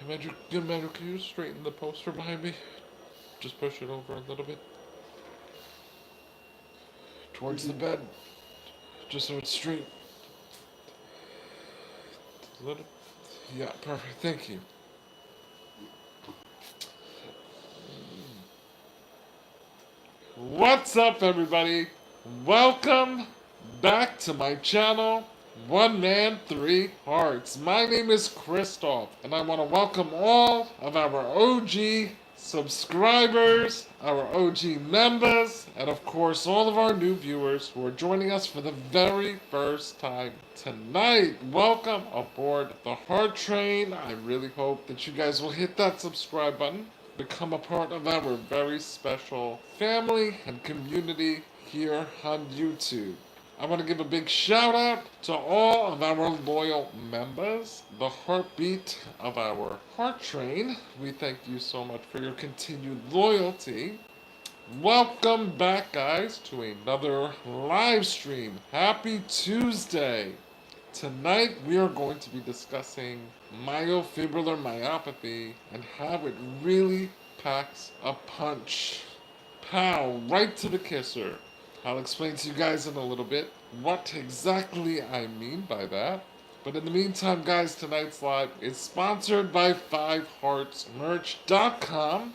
Good Andrew, can you straighten the poster behind me? Just push it over a little bit towards the bed, just so it's straight. A little. Yeah, perfect. Thank you. What's up, everybody? Welcome back to my channel, One Man, Three Hearts. My name is Christoph, and I want to welcome all of our OG subscribers, our OG members, and of course all of our new viewers who are joining us for the very first time tonight. Welcome aboard the Heart Train. I really hope that you guys will hit that subscribe button, become a part of our very special family and community here on YouTube. I want to give a big shout out to all of our loyal members, the heartbeat of our heart train. We thank you so much for your continued loyalty. Welcome back, guys, to another live stream. Happy Tuesday. Tonight we are going to be discussing myofibrillar myopathy and how it really packs a punch. Pow, right to the kisser. I'll explain to you guys in a little bit what exactly I mean by that. But in the meantime, guys, tonight's live is sponsored by 5heartsmerch.com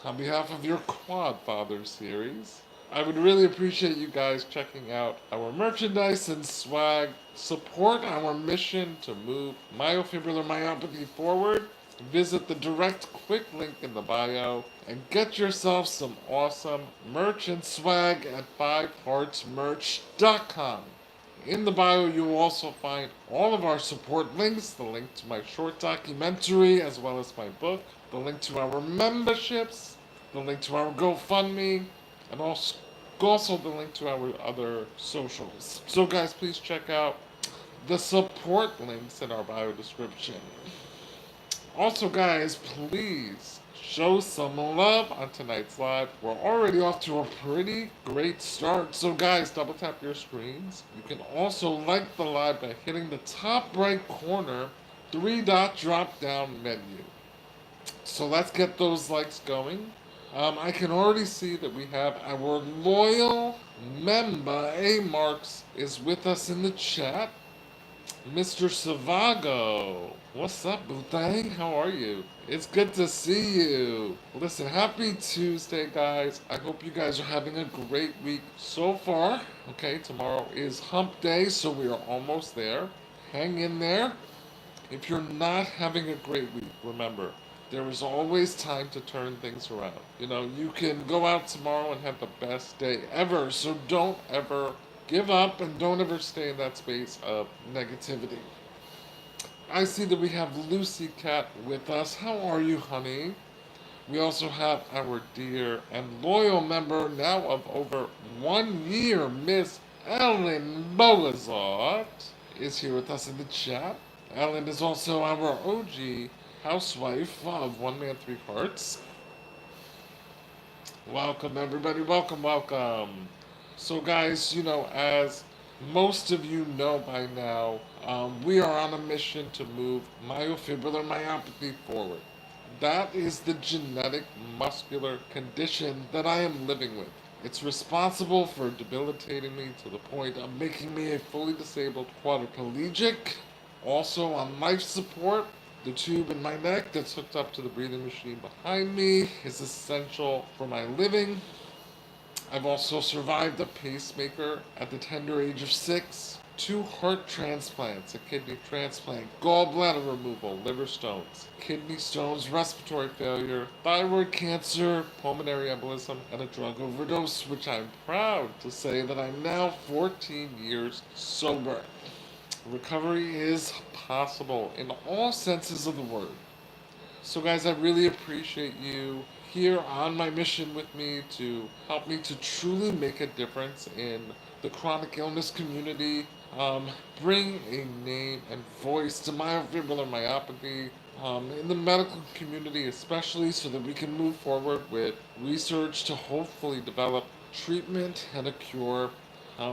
on behalf of your Quad Father series. I would really appreciate you guys checking out our merchandise and swag. Support our mission to move myofibrillar myopathy forward. Visit the direct quick link in the bio and get yourself some awesome merch and swag at 5heartsmerch.com. In the bio, you will also find all of our support links, the link to my short documentary, as well as my book, the link to our memberships, the link to our GoFundMe, and also the link to our other socials. So guys, please check out the support links in our bio description. Also, guys, please show some love on tonight's live. We're already off to a pretty great start. So, guys, double tap your screens. You can also like the live by hitting the top right corner three-dot drop-down menu. So let's get those likes going. I can already see that we have our loyal member, A Marks, is with us in the chat. Mr. Savago. What's up, Bootang? How are you? It's good to see you. Listen, happy Tuesday, guys. I hope you guys are having a great week so far. Okay, tomorrow is hump day, so we are almost there. Hang in there. If you're not having a great week, remember, there is always time to turn things around. You know, you can go out tomorrow and have the best day ever, so don't ever give up and don't ever stay in that space of negativity. I see that we have Lucy Cat with us. How are you, honey? We also have our dear and loyal member now of over 1 year, Miss Ellen Bolazart, is here with us in the chat. Ellen is also our OG housewife of One Man Three Hearts. Welcome, everybody. Welcome, welcome. So, guys, as most of you know by now, we are on a mission to move myofibrillar myopathy forward. That is the genetic muscular condition that I am living with. It's responsible for debilitating me to the point of making me a fully disabled quadriplegic. Also on life support, the tube in my neck that's hooked up to the breathing machine behind me is essential for my living. I've also survived a pacemaker at the tender age of 6, 2 heart transplants, a kidney transplant, gallbladder removal, liver stones, kidney stones, respiratory failure, thyroid cancer, pulmonary embolism, and a drug overdose, which I'm proud to say that I'm now 14 years sober. Recovery is possible in all senses of the word. So guys, I really appreciate you here on my mission with me to help me to truly make a difference in the chronic illness community, bring a name and voice to myofibrillar myopathy in the medical community especially, so that we can move forward with research to hopefully develop treatment and a cure.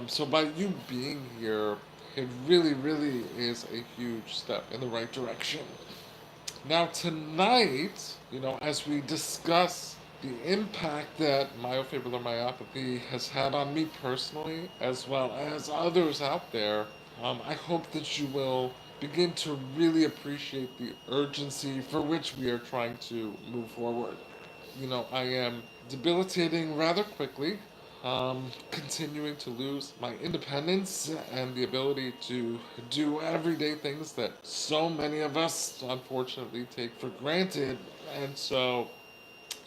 So by you being here, it really, really is a huge step in the right direction. Now, tonight, as we discuss the impact that myofibrillar myopathy has had on me personally, as well as others out there, I hope that you will begin to really appreciate the urgency for which we are trying to move forward. I am debilitating rather quickly, continuing to lose my independence and the ability to do everyday things that so many of us unfortunately take for granted. And so,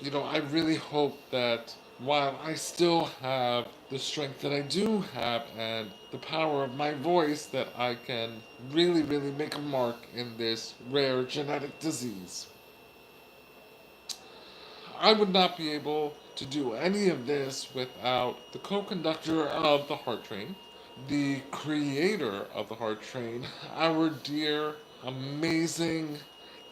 I really hope that while I still have the strength that I do have and the power of my voice, that I can really, really make a mark in this rare genetic disease. I would not be able to do any of this without the co-conductor of the Heart Train, the creator of the Heart Train, our dear, amazing,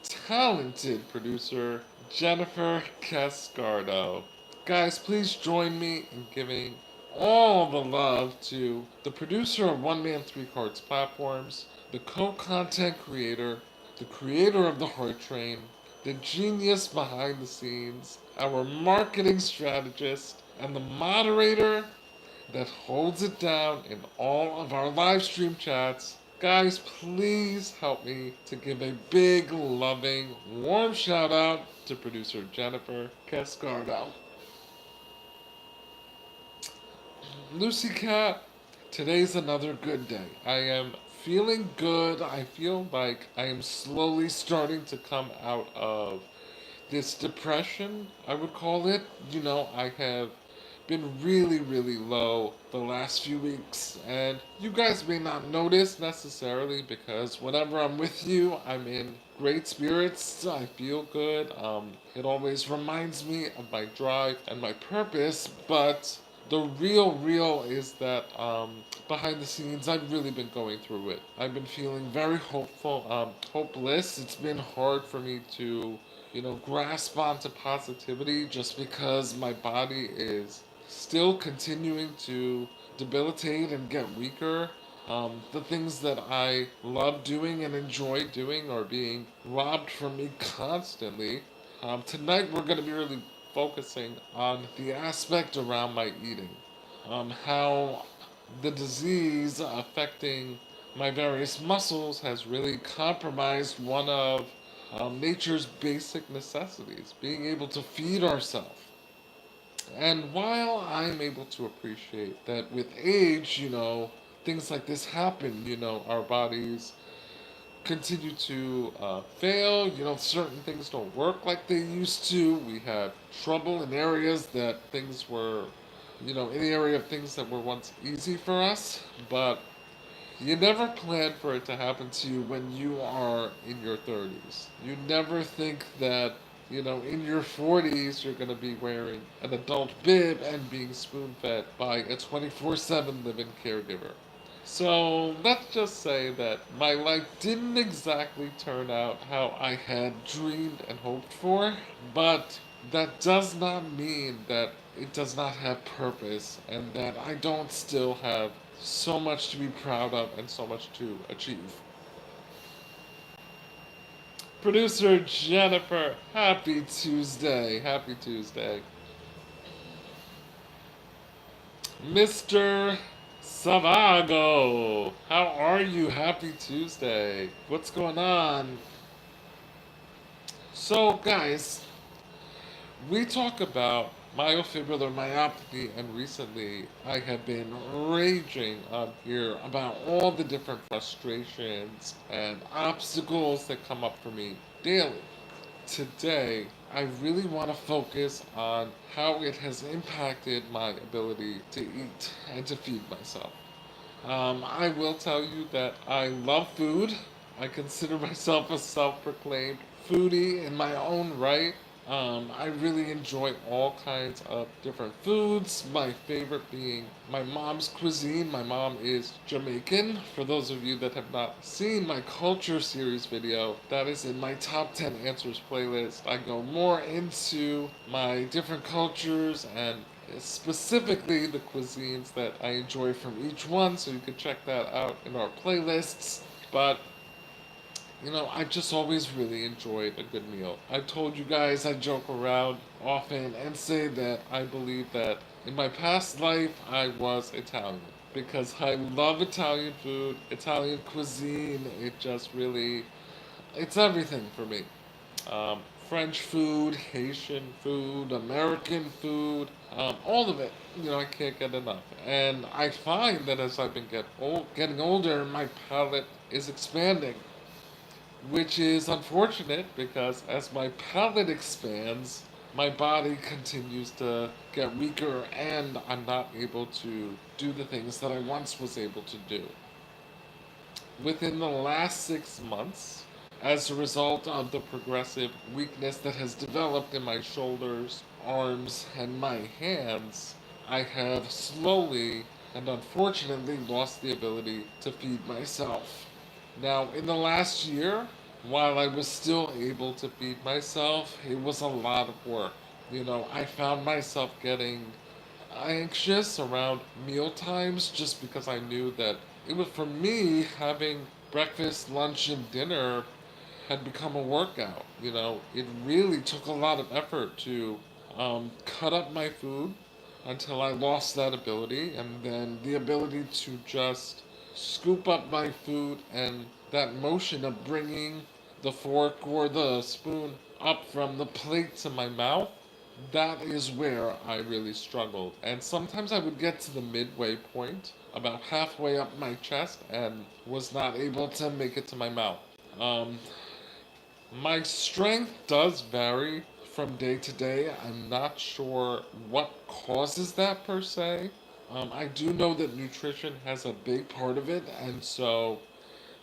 talented producer, Jennifer Cascardo. Guys, please join me in giving all the love to the producer of One Man Three Cards Platforms, the co-content creator, the creator of the Heart Train, the genius behind the scenes, our marketing strategist, and the moderator that holds it down in all of our live stream chats. Guys, please help me to give a big, loving, warm shout out to producer Jennifer Cascardo. Lucy Cat, today's another good day. I am feeling good. I feel like I am slowly starting to come out of this depression, I would call it. I have been really, really low the last few weeks, and you guys may not notice necessarily because whenever I'm with you, I'm in great spirits. I feel good. It always reminds me of my drive and my purpose, but the real is that behind the scenes, I've really been going through it. I've been feeling very hopeful, hopeless. It's been hard for me to grasp onto positivity just because my body is still continuing to debilitate and get weaker. The things that I love doing and enjoy doing are being robbed from me constantly. Tonight we're going to be really focusing on the aspect around my eating. How the disease affecting my various muscles has really compromised one of nature's basic necessities, being able to feed ourselves. And while I'm able to appreciate that with age, things like this happen, our bodies continue to fail, certain things don't work like they used to. We have trouble in areas that things were, in the area of things that were once easy for us, but you never plan for it to happen to you when you are in your 30s. You never think that, in your 40s you're going to be wearing an adult bib and being spoon fed by a 24/7 living caregiver. So let's just say that my life didn't exactly turn out how I had dreamed and hoped for, but that does not mean that it does not have purpose and that I don't still have so much to be proud of and so much to achieve. Producer Jennifer, happy Tuesday. Happy Tuesday. Mr. Savago, how are you? Happy Tuesday. What's going on? So, guys, we talk about myofibrillar myopathy, and recently I have been raging on here about all the different frustrations and obstacles that come up for me daily. Today, I really want to focus on how it has impacted my ability to eat and to feed myself. I will tell you that I love food. I consider myself a self proclaimed foodie in my own right. I really enjoy all kinds of different foods. My favorite being my mom's cuisine. My mom is Jamaican. For those of you that have not seen my culture series video, that is in my top 10 answers playlist. I go more into my different cultures and specifically the cuisines that I enjoy from each one, so you can check that out in our playlists. But I just always really enjoyed a good meal. I've told you guys I joke around often and say that I believe that in my past life I was Italian because I love Italian food, Italian cuisine. It just really, it's everything for me. Um, French food, Haitian food, American food, all of it. I can't get enough. And I find that as I've been getting older, my palate is expanding, which is unfortunate because as my palate expands, my body continues to get weaker and I'm not able to do the things that I once was able to do. Within the last 6 months, as a result of the progressive weakness that has developed in my shoulders, arms, and my hands, I have slowly and unfortunately lost the ability to feed myself. Now, in the last year, while I was still able to feed myself, it was a lot of work. I found myself getting anxious around meal times just because I knew that it was for me having breakfast, lunch, and dinner had become a workout. It really took a lot of effort to cut up my food until I lost that ability, and then the ability to just scoop up my food and that motion of bringing the fork or the spoon up from the plate to my mouth, that is where I really struggled. And sometimes I would get to the midway point, about halfway up my chest, and was not able to make it to my mouth. Um, my strength does vary from day to day. I'm not sure what causes that per se. I do know that nutrition has a big part of it, and so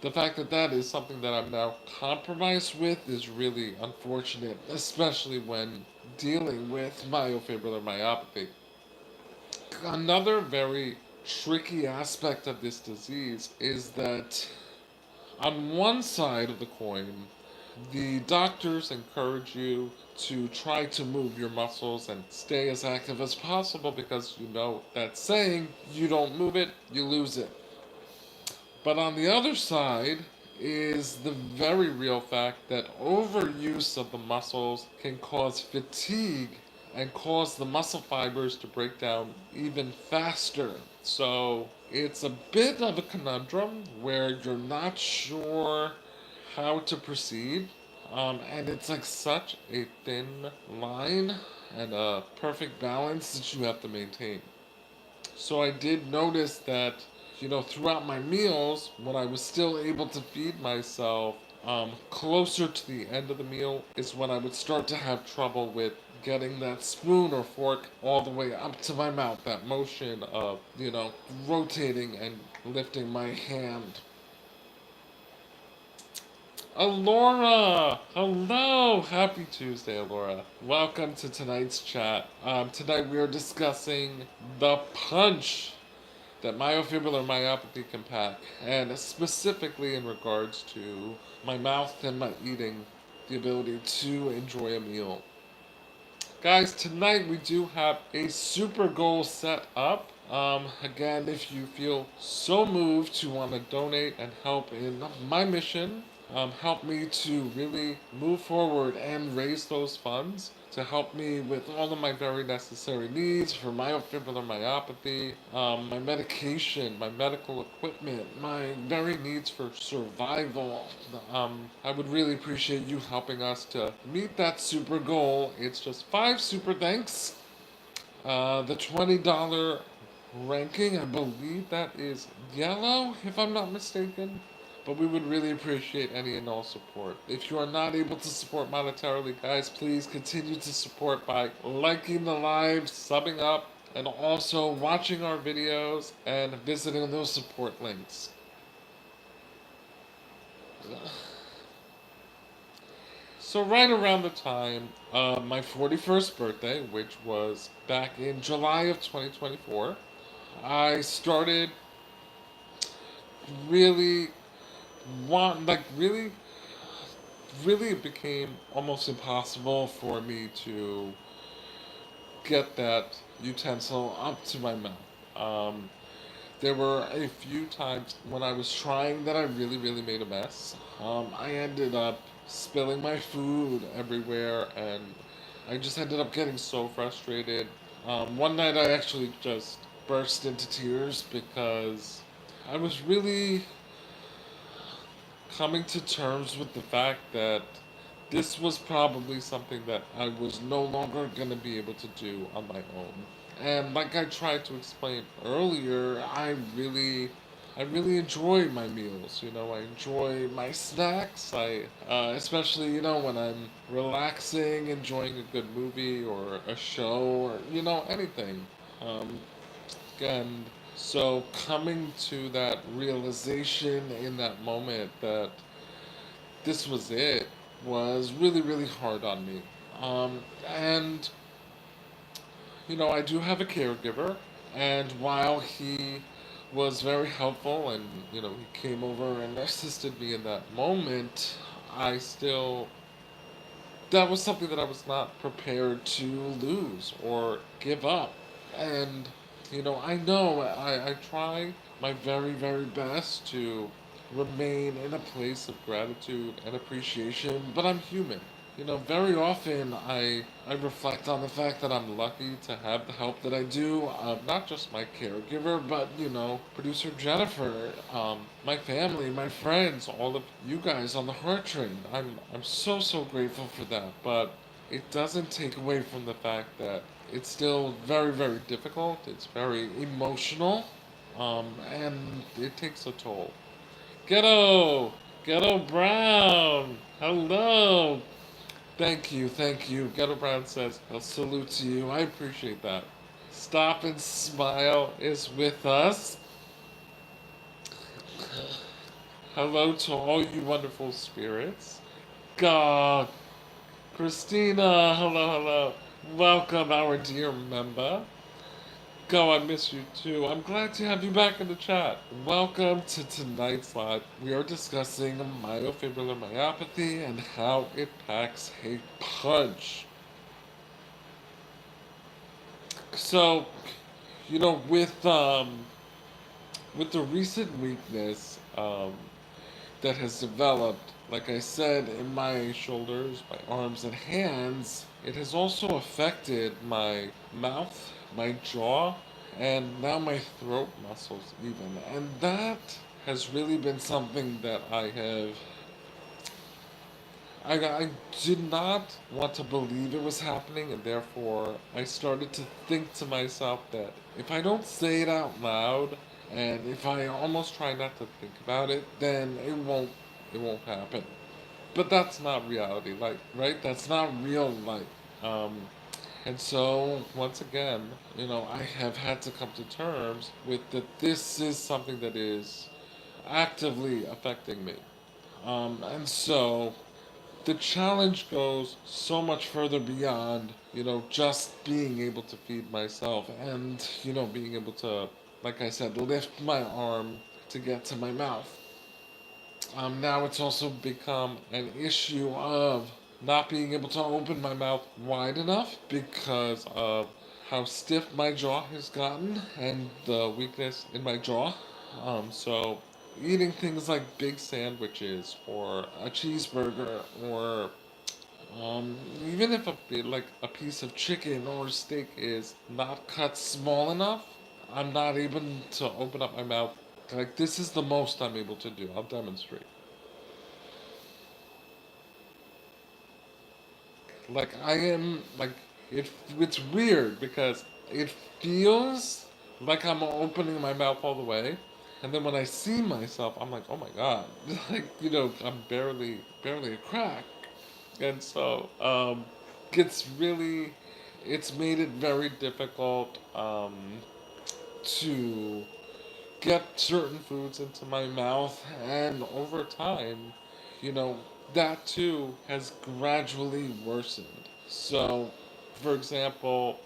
the fact that that is something that I'm now compromised with is really unfortunate, especially when dealing with myofibrillar myopathy. Another very tricky aspect of this disease is that on one side of the coin, the doctors encourage you to try to move your muscles and stay as active as possible because that saying, you don't move it, you lose it. But on the other side is the very real fact that overuse of the muscles can cause fatigue and cause the muscle fibers to break down even faster. So it's a bit of a conundrum where you're not sure how to proceed. And it's like such a thin line and a perfect balance that you have to maintain. So I did notice that, throughout my meals, when I was still able to feed myself, closer to the end of the meal is when I would start to have trouble with getting that spoon or fork all the way up to my mouth. That motion of, rotating and lifting my hand. Alora! Hello! Happy Tuesday, Alora. Welcome to tonight's chat. Tonight we are discussing the punch that myofibrillar myopathy can pack, and specifically in regards to my mouth and my eating, the ability to enjoy a meal. Guys, tonight we do have a super goal set up. Again, if you feel so moved to want to donate and help in my mission, help me to really move forward and raise those funds to help me with all of my very necessary needs for myofibrillar myopathy, my medication, my medical equipment, my very needs for survival. I would really appreciate you helping us to meet that super goal. It's just 5 super thanks. The $20 ranking, I believe that is yellow, if I'm not mistaken. But we would really appreciate any and all support. If you are not able to support monetarily, guys, please continue to support by liking the live, subbing up, and also watching our videos and visiting those support links. So right around the time of my 41st birthday, which was back in July of 2024, I started really really, really it became almost impossible for me to get that utensil up to my mouth. There were a few times when I was trying that I really, really made a mess. I ended up spilling my food everywhere, and I just ended up getting so frustrated. One night I actually just burst into tears because I was really coming to terms with the fact that this was probably something that I was no longer going to be able to do on my own. And like I tried to explain earlier, I really enjoy my meals. You know, I enjoy my snacks. Especially, you know, when I'm relaxing, enjoying a good movie or a show or, you know, anything. Um, and so coming to that realization in that moment that this was it was really, really hard on me. And, you know, I do have a caregiver, and while he was very helpful and, you know, he came over and assisted me in that moment, I still, that was something that I was not prepared to lose or give up. And, you know, I try my very, very best to remain in a place of gratitude and appreciation, but I'm human. You know, very often I reflect on the fact that I'm lucky to have the help that I do. Not just my caregiver, but, you know, producer Jennifer, my family, my friends, all of you guys on the Heart Train. I'm so, so grateful for that. But it doesn't take away from the fact that it's still very, very difficult. It's very emotional, and it takes a toll. Ghetto! Ghetto Brown! Hello! Thank you, thank you. Ghetto Brown says, "I'll salute to you. I appreciate that. Stop and Smile is with us. Hello to all you wonderful spirits. God, Christina, hello, hello. Welcome, our dear member. Go, I miss you too. I'm glad to have you back in the chat. Welcome to tonight's live. We are discussing myofibrillar myopathy and how it packs a punch. So, you know, with the recent weakness that has developed, like I said, in my shoulders, my arms, and hands, it has also affected my mouth, my jaw, and now my throat muscles, even. And that has really been something that I did not want to believe it was happening, and therefore I started to think to myself that if I don't say it out loud, and if I almost try not to think about it, then it won't happen. But that's not reality, like, right? That's not real life. Um, and so, once again, you know, I have had to come to terms with that this is something that is actively affecting me. And so, the challenge goes so much further beyond, you know, just being able to feed myself and, you know, being able to, like I said, lift my arm to get to my mouth. Now it's also become an issue of not being able to open my mouth wide enough because of how stiff my jaw has gotten and the weakness in my jaw. So eating things like big sandwiches or a cheeseburger or even if like a piece of chicken or steak is not cut small enough, I'm not able to open up my mouth. Like this is the most I'm able to do. I'll demonstrate. Like I am like it. It's weird because it feels like I'm opening my mouth all the way, and then when I see myself, I'm like, oh my god, like you know, I'm barely a crack, and so it's really, it's made it very difficult to get certain foods into my mouth, and over time, you know, that too has gradually worsened. So, for example,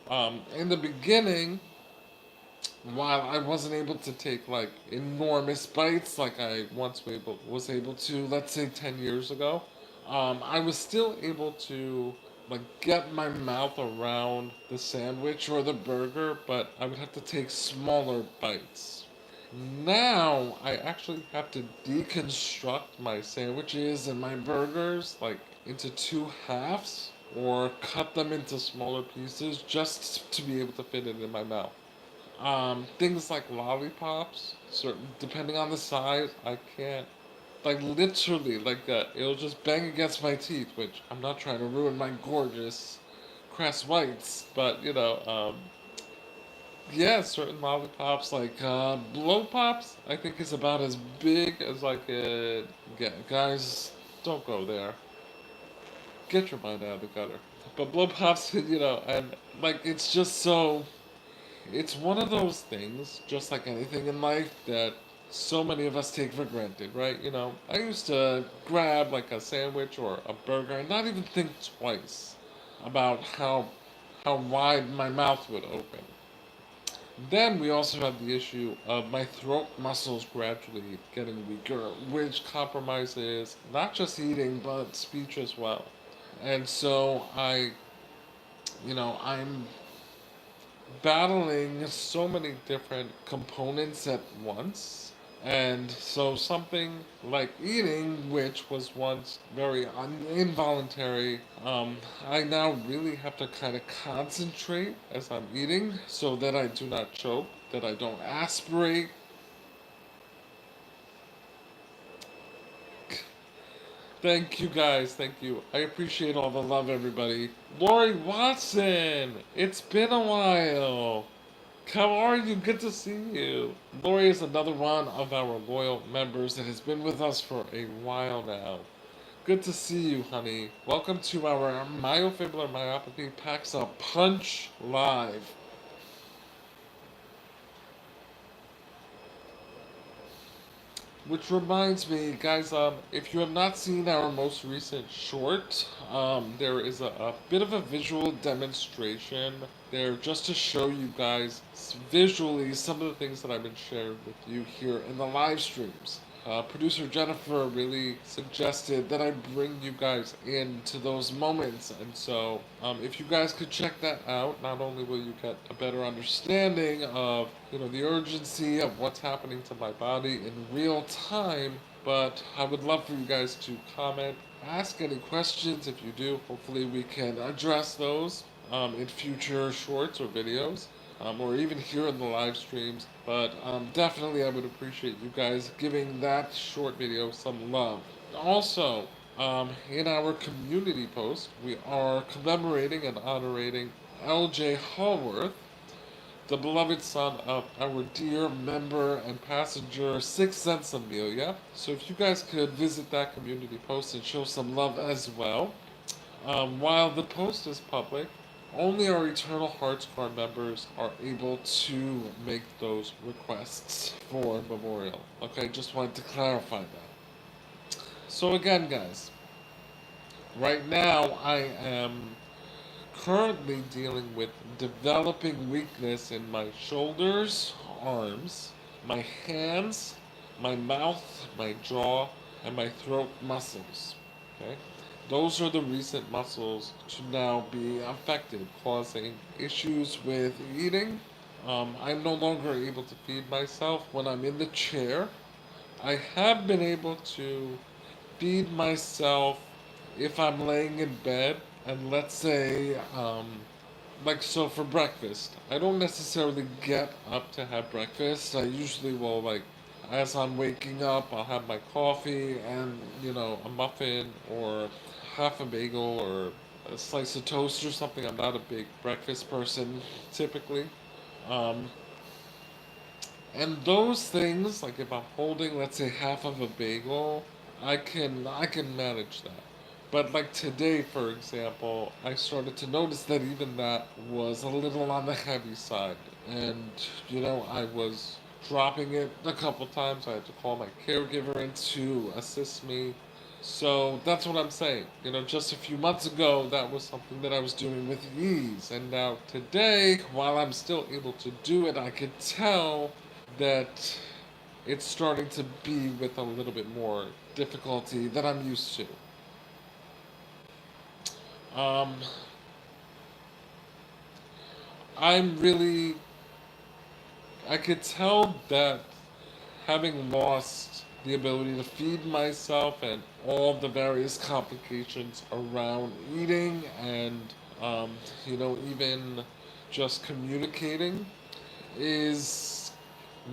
in the beginning, while I wasn't able to take like enormous bites like I once was able to, let's say 10 years ago, I was still able to like get my mouth around the sandwich or the burger, but I would have to take smaller bites. Now I actually have to deconstruct my sandwiches and my burgers like into two halves or cut them into smaller pieces just to be able to fit it in my mouth. Things like lollipops, certain depending on the size, I can't like literally it'll just bang against my teeth, which I'm not trying to ruin my gorgeous crest whites, but yeah, certain lollipops like blow pops, I think is about as big as like a yeah, guys, don't go there. Get your mind out of the gutter. But blow pops, and like it's just so it's one of those things, just like anything in life, that so many of us take for granted, right? I used to grab like a sandwich or a burger and not even think twice about how wide my mouth would open. Then we also have the issue of my throat muscles gradually getting weaker, which compromises not just eating but speech as well. And so I'm battling so many different components at once. And so something like eating, which was once very involuntary, I now really have to kind of concentrate as I'm eating so that I do not choke, that I don't aspirate. Thank you guys, thank you. I appreciate all the love, everybody. Lori Watson, it's been a while. How are you? Good to see you. Lori is another one of our loyal members that has been with us for a while now. Good to see you, honey. Welcome to our Myofibrillar Myopathy Packs a Punch Live. Which reminds me, guys, if you have not seen our most recent short, there is a bit of a visual demonstration there just to show you guys visually some of the things that I've been sharing with you here in the live streams. Producer Jennifer really suggested that I bring you guys into those moments, and so if you guys could check that out, not only will you get a better understanding of the urgency of what's happening to my body in real time, but I would love for you guys to comment, ask any questions if you do. Hopefully, we can address those in future shorts or videos or even here in the live streams. But definitely, I would appreciate you guys giving that short video some love. Also, in our community post, we are commemorating and honoring L.J. Hallworth, the beloved son of our dear member and passenger Sixth Sense Amelia. So if you guys could visit that community post and show some love as well. While the post is public, only our Eternal Hearts card members are able to make those requests for memorial. Okay, just wanted to clarify that. So again, guys, right now I am currently dealing with developing weakness in my shoulders, arms, my hands, my mouth, my jaw, and my throat muscles. Okay? Those are the recent muscles to now be affected, causing issues with eating. I'm no longer able to feed myself when I'm in the chair. I have been able to feed myself if I'm laying in bed and let's say, like so for breakfast, I don't necessarily get up to have breakfast. I usually will as I'm waking up, I'll have my coffee and a muffin or half a bagel or a slice of toast or something. I'm not a big breakfast person typically. Um, and those things, like if I'm holding, let's say, half of a bagel, I can manage that. But like today, for example, I started to notice that even that was a little on the heavy side, and I was dropping it a couple times. I had to call my caregiver in to assist me. So that's what I'm saying. Just a few months ago, that was something that I was doing with ease. And now today, while I'm still able to do it, I could tell that it's starting to be with a little bit more difficulty than I'm used to. Um, I'm really, I could tell that having lost the ability to feed myself and all the various complications around eating and, um, even just communicating is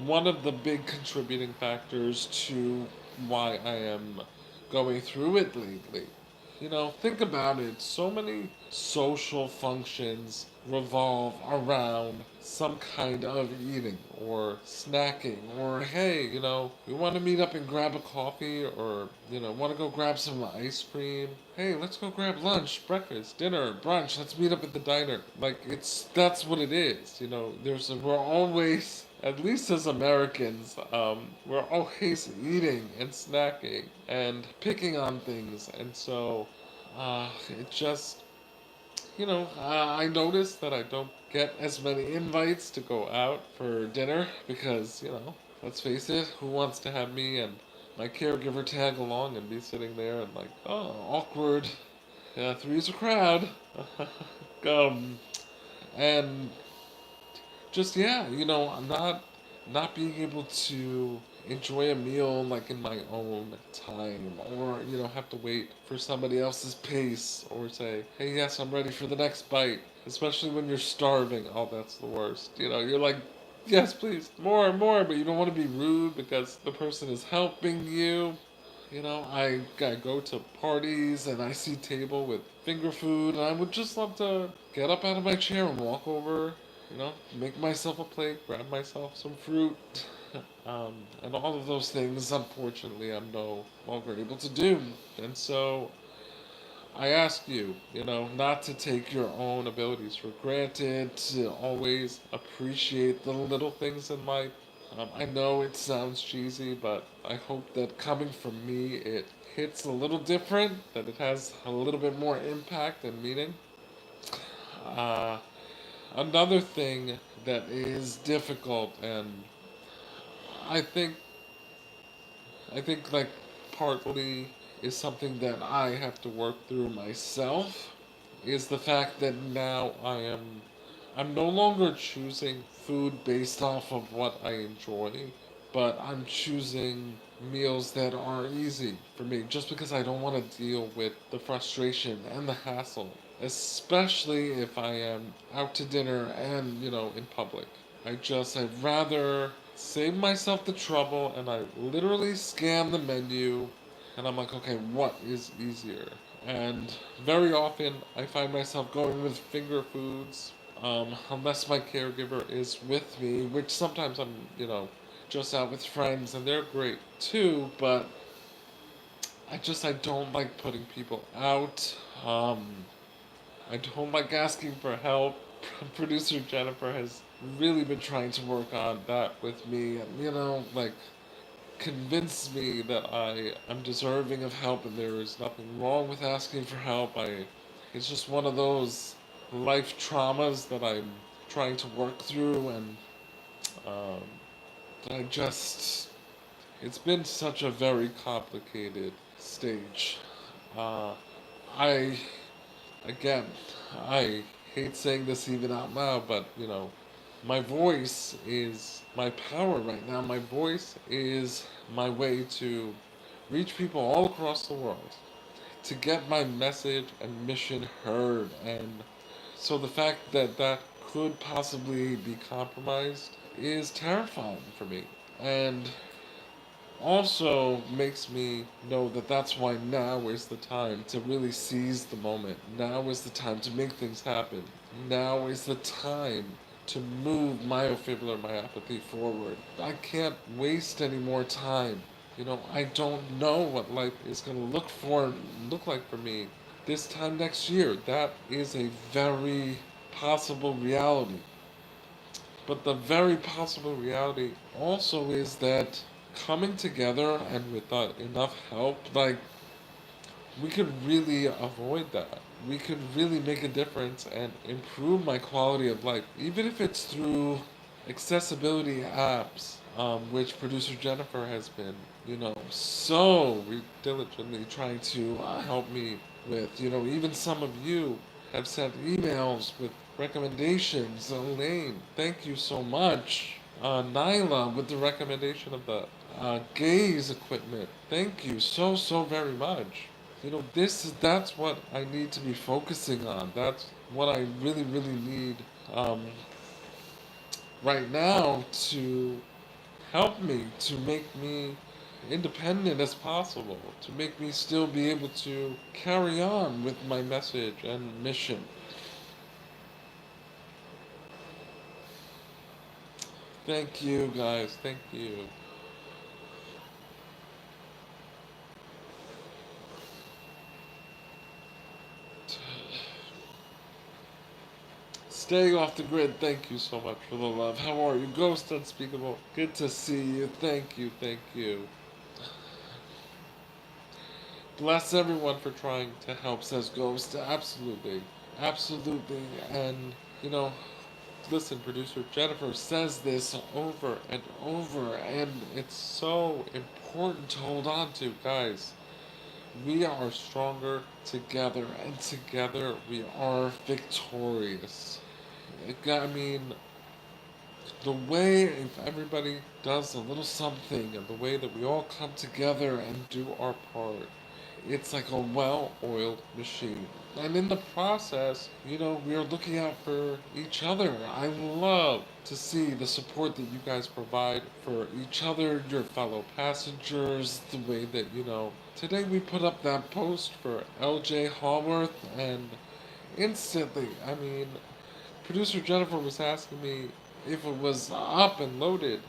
one of the big contributing factors to why I am going through it lately. Think about it. So many social functions revolve around some kind of eating or snacking or, hey, we want to meet up and grab a coffee or, want to go grab some ice cream. Hey, let's go grab lunch, breakfast, dinner, brunch. Let's meet up at the diner. Like, that's what it is. We're always, at least as Americans, we're always eating and snacking and picking on things. And so, it just, I noticed that I don't get as many invites to go out for dinner because, let's face it, who wants to have me and my caregiver tag along and be sitting there and like, oh, awkward. Yeah, three's a crowd. um, and just yeah, I'm not being able to enjoy a meal like in my own time or have to wait for somebody else's pace or say, hey, yes, I'm ready for the next bite, especially when you're starving. Oh, that's the worst. You're like, yes, please, more and more, but you don't want to be rude because the person is helping you. I go to parties and I see table with finger food, and I would just love to get up out of my chair and walk over, make myself a plate, grab myself some fruit, and all of those things, unfortunately, I'm no longer able to do. And so I ask you, not to take your own abilities for granted, to always appreciate the little things in life. I know it sounds cheesy, but I hope that coming from me, it hits a little different, that it has a little bit more impact and meaning. Uh, Another thing that is difficult, and I think, like partly is something that I have to work through myself, is the fact that now I'm no longer choosing food based off of what I enjoy, but I'm choosing meals that are easy for me just because I don't want to deal with the frustration and the hassle, especially if I am out to dinner and, in public. I'd rather save myself the trouble and I literally scan the menu and I'm like, okay, what is easier? And very often I find myself going with finger foods, unless my caregiver is with me, which sometimes I'm, just out with friends and they're great too, but I don't like putting people out. I don't like asking for help. Producer Jennifer has really been trying to work on that with me and, like convince me that I am deserving of help and there is nothing wrong with asking for help. It's just one of those life traumas that I'm trying to work through and um, I just it's been such a very complicated stage. Uh, I again, I hate saying this even out loud, but my voice is my power right now. My voice is my way to reach people all across the world, to get my message and mission heard. And so the fact that that could possibly be compromised is terrifying for me. And also makes me know that that's why now is the time to really seize the moment. Now is the time to make things happen. Now is the time to move myofibrillar myopathy forward. I can't waste any more time. I don't know what life is going to look like for me this time next year. That is a very possible reality. But the very possible reality also is that coming together and with enough help, like, we could really avoid that. We could really make a difference and improve my quality of life, even if it's through accessibility apps, which producer Jennifer has been, so diligently trying to help me with. Even some of you have sent emails with recommendations. Elaine, thank you so much. Nyla with the recommendation of the gaze equipment. Thank you so very much. That's what I need to be focusing on. That's what I really need um, right now to help me, to make me independent as possible, to make me still be able to carry on with my message and mission. Thank you guys, thank you. Staying off the grid, thank you so much for the love. How are you? Ghost Unspeakable. Good to see you. Thank you, thank you. Bless everyone for trying to help, says Ghost. Absolutely. Absolutely. And, you know, listen, producer Jennifer says this over and over, and it's so important to hold on to, guys. We are stronger together, and together we are victorious. I mean, the way if everybody does a little something and the way that we all come together and do our part, it's like a well-oiled machine. And in the process, we are looking out for each other. I love to see the support that you guys provide for each other, your fellow passengers, the way that, today we put up that post for LJ Hallworth, and instantly, I mean, producer Jennifer was asking me if it was up and loaded,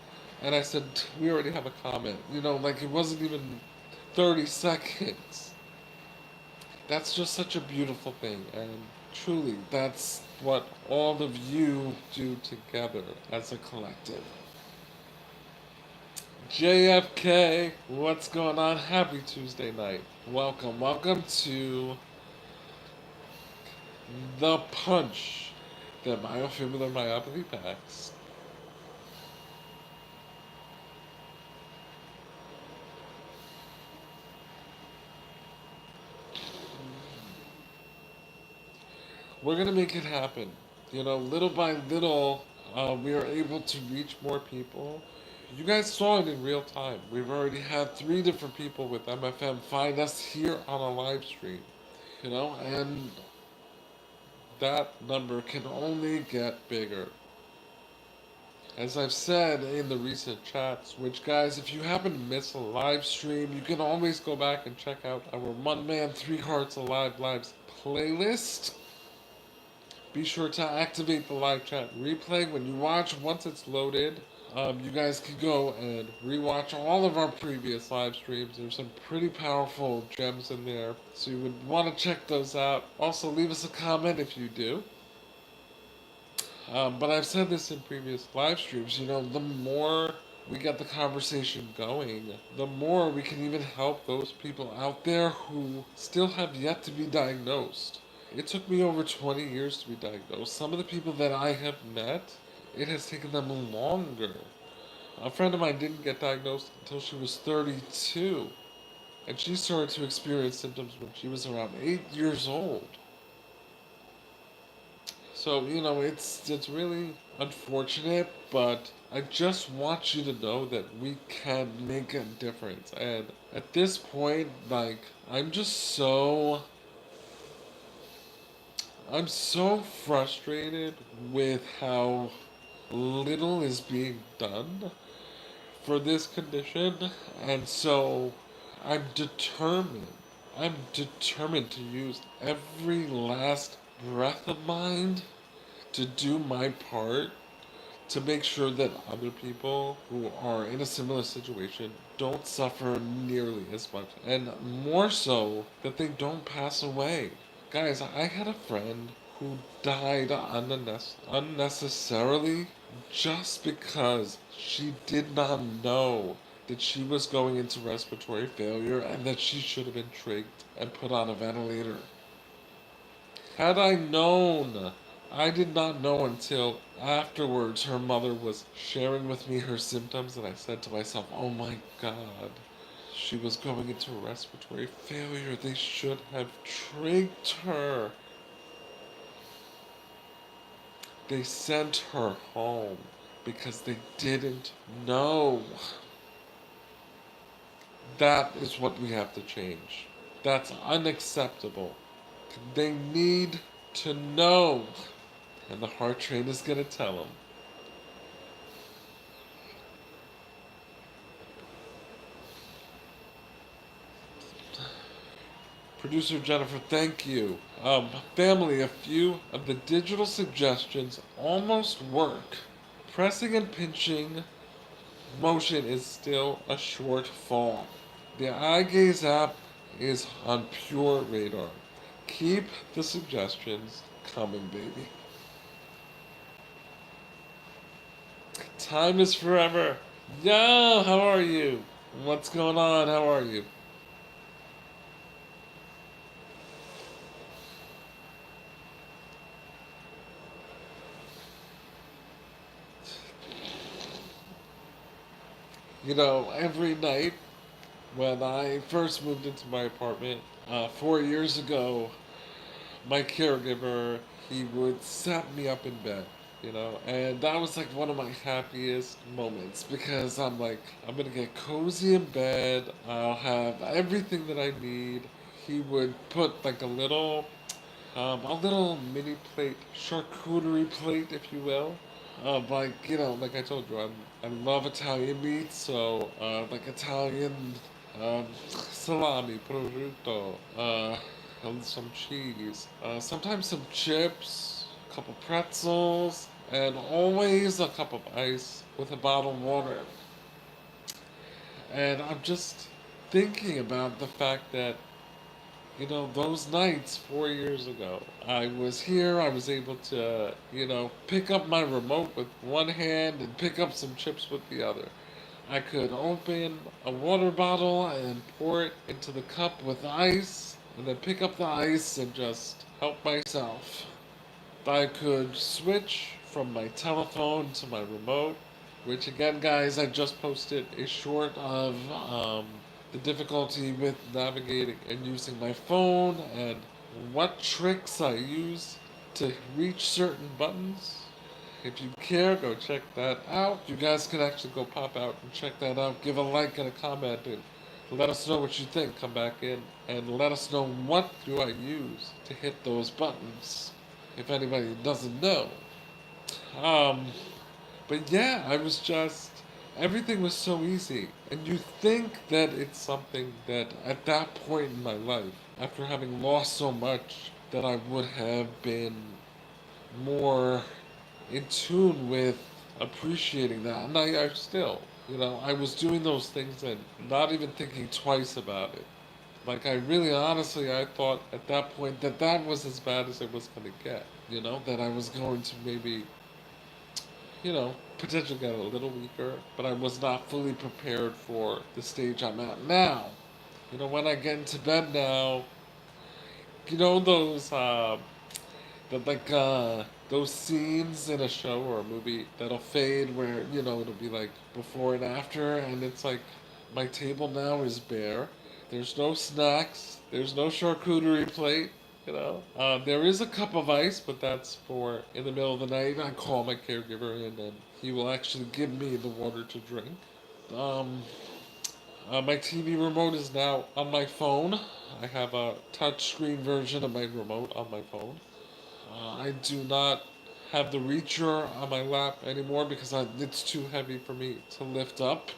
and I said, we already have a comment. Like it wasn't even 30 seconds. That's just such a beautiful thing, and truly, that's what all of you do together as a collective. JFK, what's going on? Happy Tuesday night. Welcome to The Punch, the Myofibrillar Myopathy Packs. We're gonna make it happen. Little by little, we are able to reach more people. You guys saw it in real time. We've already had 3 different people with MFM find us here on a live stream. And that number can only get bigger. As I've said in the recent chats, which guys, if you happen to miss a live stream, you can always go back and check out our One Man, Three Hearts Alive Lives playlist. Be sure to activate the live chat replay when you watch. Once it's loaded, you guys can go and rewatch all of our previous live streams. There's some pretty powerful gems in there, so you would want to check those out. Also, leave us a comment if you do. But I've said this in previous live streams, the more we get the conversation going, the more we can even help those people out there who still have yet to be diagnosed. It took me over 20 years to be diagnosed. Some of the people that I have met, it has taken them longer. A friend of mine didn't get diagnosed until she was 32, and she started to experience symptoms when she was around 8 years old. So, it's really unfortunate, but I just want you to know that we can make a difference. And at this point, like, I'm so frustrated with how little is being done for this condition, and so I'm determined. I'm determined to use every last breath of mine to do my part to make sure that other people who are in a similar situation don't suffer nearly as much, and more so that they don't pass away. Guys, I had a friend who died unnecessarily just because she did not know that she was going into respiratory failure and that she should have been trigged and put on a ventilator. Had I known, I did not know until afterwards her mother was sharing with me her symptoms, and I said to myself, oh my god, she was going into respiratory failure. They should have tricked her. They sent her home. because they didn't know. That is what we have to change. That's unacceptable. They need to know. And the heart train is going to tell them. Producer Jennifer, thank you. Family, a few of the digital suggestions almost work. Pressing and pinching motion is still a shortfall. The eye gaze app is on pure radar. Keep the suggestions coming, baby. Time is forever. Yo, how are you? What's going on? How are you? You know, every night when I first moved into my apartment 4 years ago, my caregiver, he would set me up in bed, and that was like one of my happiest moments because I'm like, I'm gonna get cozy in bed, I'll have everything that I need. He would put like a little mini plate, charcuterie plate, if you will. Like like I told you, I love Italian meat, so like Italian salami, prosciutto, and some cheese, sometimes some chips, a couple pretzels, and always a cup of ice with a bottle of water. And I'm just thinking about the fact that those nights 4 years ago, I was here, I was able to, pick up my remote with one hand and pick up some chips with the other. I could open a water bottle and pour it into the cup with ice, and then pick up the ice and just help myself. I could switch from my telephone to my remote, which again, guys, I just posted a short of the difficulty with navigating and using my phone and what tricks I use to reach certain buttons. If you care, go check that out. You guys can actually go pop out and check that out. Give a like and a comment and let us know what you think. Come back in and let us know what do I use to hit those buttons if anybody doesn't know. Um, but yeah, I was just, everything was so easy. And you think that it's something that at that point in my life, after having lost so much, that I would have been more in tune with appreciating that. And I still, I was doing those things and not even thinking twice about it. Like, I really honestly, I thought at that point that that was as bad as it was going to get. That I was going to maybe potentially got a little weaker, but I was not fully prepared for the stage I'm at now. When I get into bed now, those, those scenes in a show or a movie that'll fade where, it'll be like before and after, and it's like my table now is bare. There's no snacks, there's no charcuterie plate. There is a cup of ice, but that's for in the middle of the night. I call my caregiver in, and he will actually give me the water to drink. Um, my TV remote is now on my phone. I have a touchscreen version of my remote on my phone. I do not have the reacher on my lap anymore because it's too heavy for me to lift up.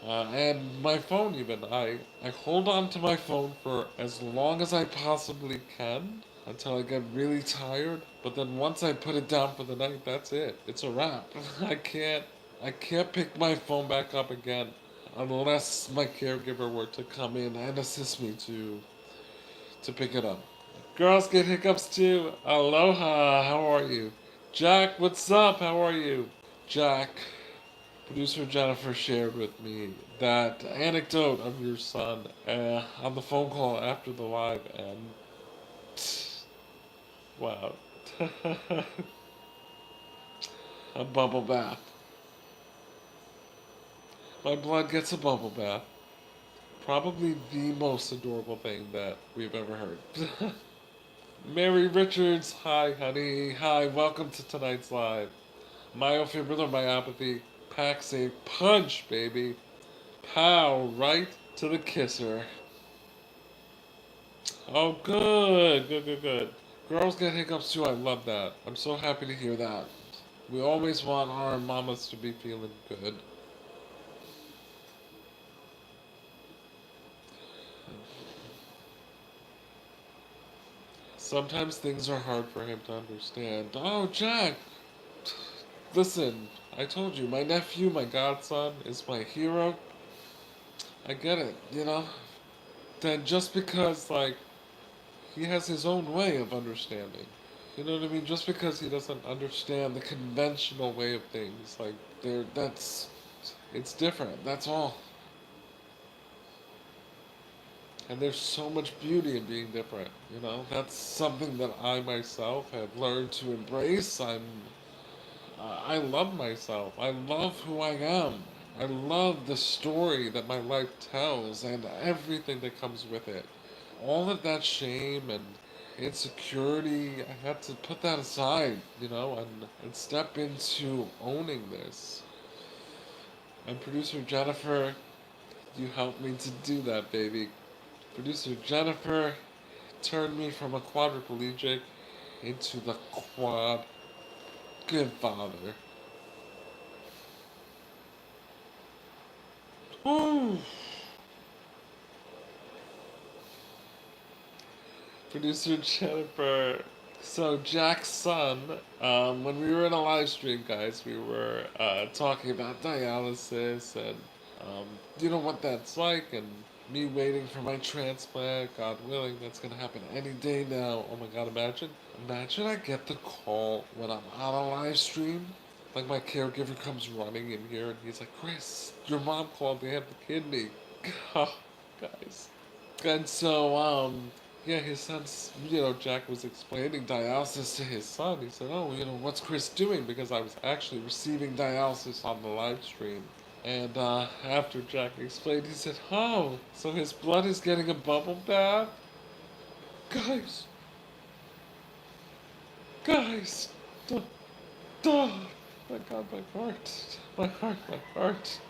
And my phone, even. I hold on to my phone for as long as I possibly can until I get really tired. But then once I put it down for the night, that's it. It's a wrap. I can't pick my phone back up again unless my caregiver were to come in and assist me to pick it up. Girls get hiccups too. Aloha, how are you? Jack, what's up? How are you? Jack, producer Jennifer shared with me that anecdote of your son on the phone call after the live, and wow, a bubble bath. My blood gets a bubble bath. Probably the most adorable thing that we've ever heard. Mary Richards, hi honey, hi, welcome to tonight's live. Myofibrillomyopathy packs a punch, baby. Pow, right to the kisser. Oh, good, good, good, good. Girls get hiccups too. I love that. I'm so happy to hear that. We always want our mamas to be feeling good. Sometimes things are hard for him to understand. Oh, Jack, listen, I told you, my nephew, my godson, is my hero. I get it, you know? Then just because, like, he has his own way of understanding. You know what I mean? Just because he doesn't understand the conventional way of things, like, it's different, that's all. And there's so much beauty in being different, you know? That's something that I myself have learned to embrace. I love myself. I love who I am. I love the story that my life tells and everything that comes with it. All of that shame and insecurity, I had to put that aside, you know, and step into owning this. And producer Jennifer, you helped me to do that, baby. Producer Jennifer turned me from a quadriplegic into the quad good father. Ooh. Producer Jennifer. So Jack's son, when we were in a live stream, guys, we were talking about dialysis and you know what that's like, and me waiting for my transplant. God willing, that's gonna happen any day now. Oh my God, imagine I get the call when I'm on a live stream. Like my caregiver comes running in here and he's like, "Chris, your mom called. They have the kidney." Guys. And so, yeah, his son's, Jack was explaining dialysis to his son. He said, "Oh, what's Chris doing?" Because I was actually receiving dialysis on the live stream. And after Jack explained, he said, "Oh, so his blood is getting a bubble bath?" Guys, guys, duh, duh. My God, my heart, my heart, my heart.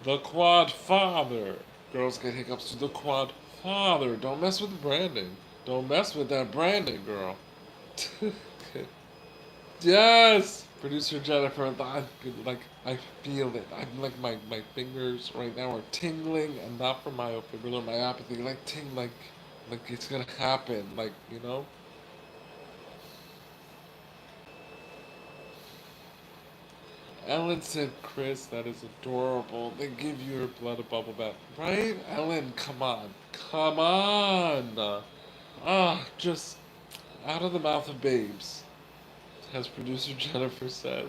The Quad Father. Girls get hiccups to the Quad Father. Don't mess with the branding. Don't mess with that branding, girl. Yes! Producer Jennifer, I feel it. I'm like, my fingers right now are tingling, and not from myopathy, like, like it's gonna happen, like, you know? Ellen said, "Chris, that is adorable. They give your blood a bubble bath." Right? Ellen, come on. Come on! Just out of the mouth of babes, as producer Jennifer said.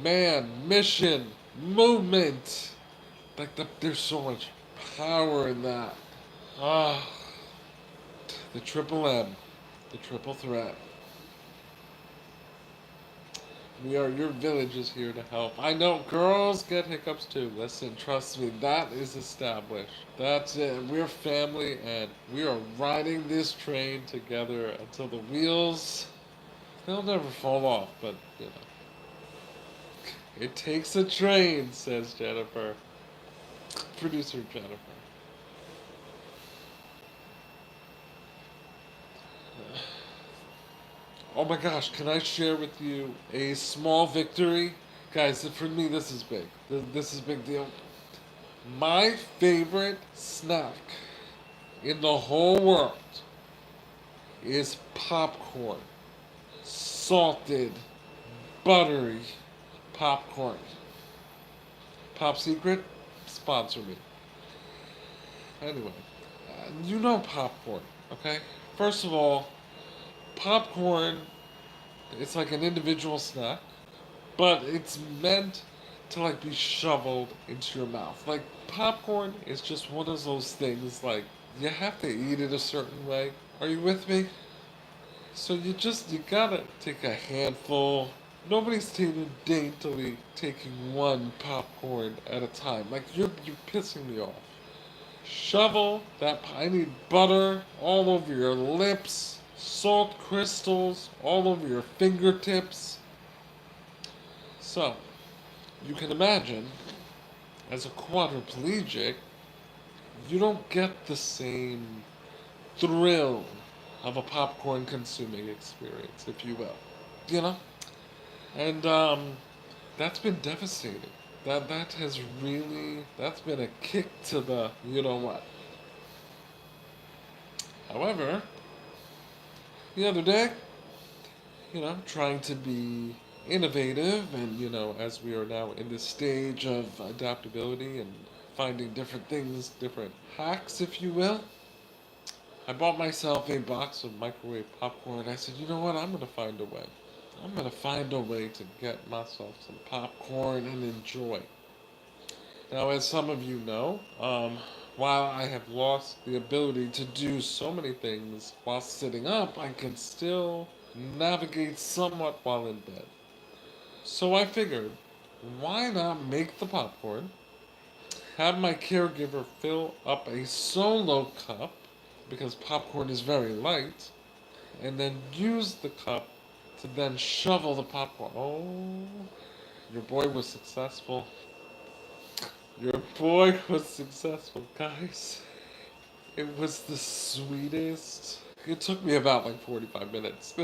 Man, mission, movement. There's so much power in that. Ah, the triple M, the triple threat. Your village is here to help. I know girls get hiccups too. Listen, trust me, that is established. That's it. We're family and we are riding this train together until the wheels, they'll never fall off, but you know. It takes a train, says Jennifer. Producer Jennifer. Oh my gosh, can I share with you a small victory? Guys, for me, this is big. This is a big deal. My favorite snack in the whole world is popcorn. Salted, buttery popcorn. Pop Secret, sponsor me. Anyway, you know popcorn, okay? First of all, popcorn, it's like an individual snack, but it's meant to like be shoveled into your mouth. Like popcorn is just one of those things like you have to eat it a certain way. Are you with me? So you gotta take a handful. Nobody's taking daintily taking one popcorn at a time. Like you're pissing me off. Shovel that. I need butter all over your lips. salt crystals all over your fingertips. So, you can imagine, as a quadriplegic, you don't get the same thrill of a popcorn consuming experience, if you will. You know? And that's been devastating. That has really that's been a kick to the you know what. However, the other day, trying to be innovative and as we are now in this stage of adaptability and finding different things, different hacks, if you will. I bought myself a box of microwave popcorn. I said, you know what, I'm gonna find a way. I'm gonna find a way to get myself some popcorn and enjoy. Now, as some of you know, while I have lost the ability to do so many things while sitting up, I can still navigate somewhat while in bed. So I figured, why not make the popcorn, have my caregiver fill up a solo cup, because popcorn is very light, and then use the cup to then shovel the popcorn. Oh, your boy was successful. Your boy was successful, guys. It was the sweetest. It took me about like 45 minutes.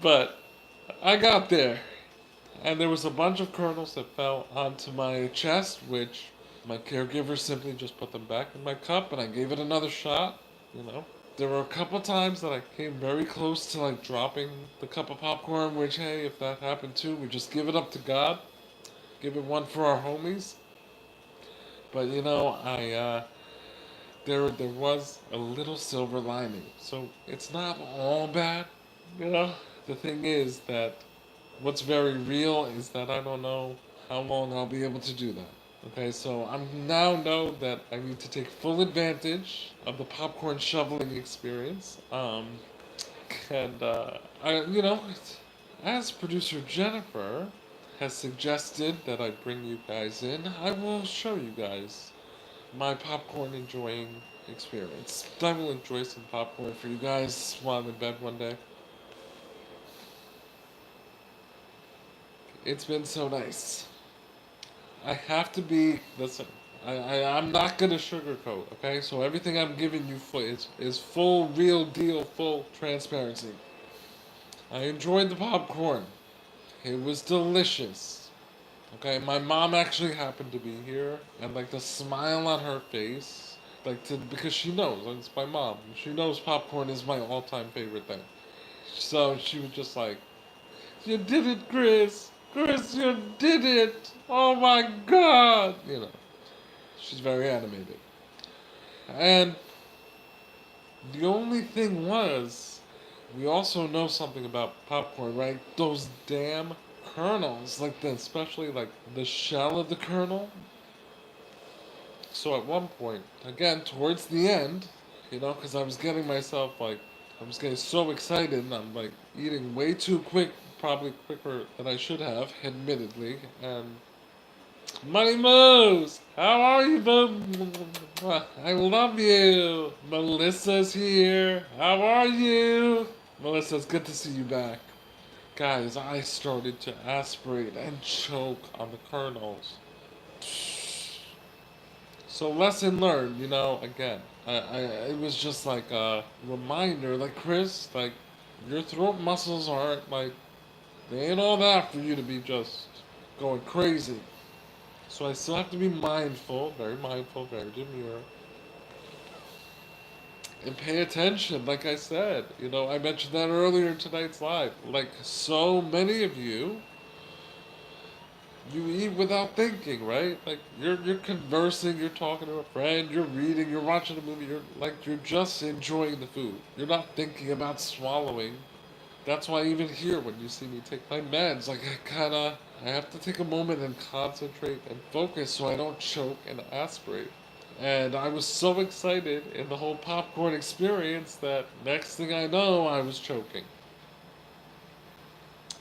But I got there. And there was a bunch of kernels that fell onto my chest, which my caregiver simply just put them back in my cup, and I gave it another shot, you know. There were a couple times that I came very close to like dropping the cup of popcorn, which, hey, if that happened too, we just give it up to God. Give it one for our homies. But there was a little silver lining. So it's not all bad, you know. The thing is that what's very real is that I don't know how long I'll be able to do that. Okay, so I now know that I need to take full advantage of the popcorn shoveling experience. And as producer Jennifer has suggested that I bring you guys in, I will show you guys my popcorn enjoying experience. I will enjoy some popcorn for you guys while I'm in bed one day. It's been so nice. I have to be. Listen, I'm not gonna sugarcoat. Okay, so everything I'm giving you is full, real deal, full transparency. I enjoyed the popcorn. It was delicious. Okay, my mom actually happened to be here, and like the smile on her face, because she knows it's my mom. She knows popcorn is my all-time favorite thing. So she was just like, "You did it, Chris! Chris, you did it! Oh my God!" She's very animated. And the only thing was, we also know something about popcorn, right? Those damn kernels, especially like the shell of the kernel. So at one point, again, towards the end, because I was getting myself I was getting so excited and I'm like eating way too quick, probably quicker than I should have, admittedly. And Money Moose, how are you, bub? I love you. Melissa's here. How are you? Melissa, it's good to see you back. Guys, I started to aspirate and choke on the kernels. So lesson learned, again. It was just like a reminder, like Chris, like your throat muscles aren't they ain't all that for you to be just going crazy. So I still have to be mindful, very demure, and pay attention. Like I said, I mentioned that earlier in tonight's live. Like so many of you, you eat without thinking, right? Like you're conversing, you're talking to a friend, you're reading, you're watching a movie, you're just enjoying the food. You're not thinking about swallowing. That's why even here when you see me take my meds, I have to take a moment and concentrate and focus so I don't choke and aspirate. And I was so excited in the whole popcorn experience that next thing I know I was choking.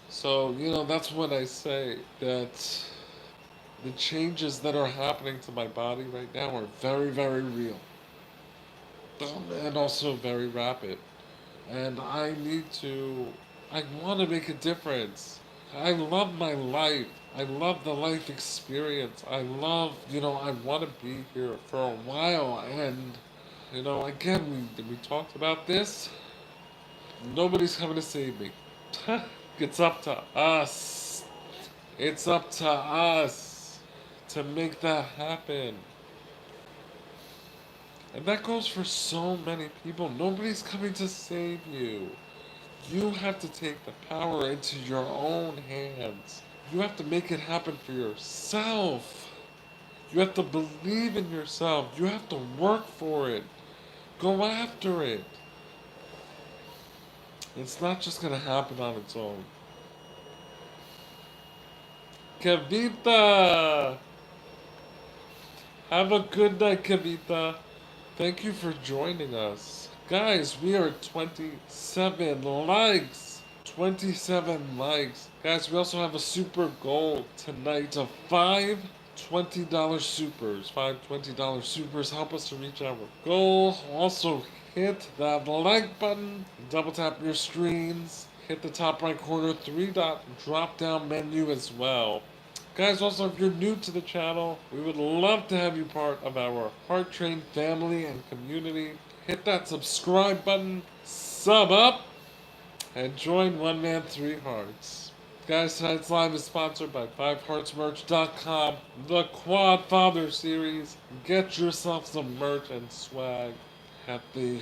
So, that's when I say that the changes that are happening to my body right now are very, very real. And also very rapid. And I want to make a difference. I love my life. I love the life experience. I love, I want to be here for a while. And, again, we talked about this. Nobody's coming to save me. It's up to us. It's up to us to make that happen. And that goes for so many people. Nobody's coming to save you. You have to take the power into your own hands. You have to make it happen for yourself. You have to believe in yourself. You have to work for it. Go after it. It's not just going to happen on its own. Kavita! Have a good night, Kavita. Thank you for joining us. Guys, we are at 27 likes. 27 likes. Guys, we also have a super goal tonight of $20 supers. Five $20 supers help us to reach our goal. Also, hit that like button. Double tap your screens. Hit the top right corner 3-dot drop down menu as well. Guys, also, if you're new to the channel, we would love to have you part of our Heart Train family and community. Hit that subscribe button, sub up, and join One Man 3 Hearts. Guys, tonight's live is sponsored by 5heartsmerch.com, the Quad Father series. Get yourself some merch and swag at the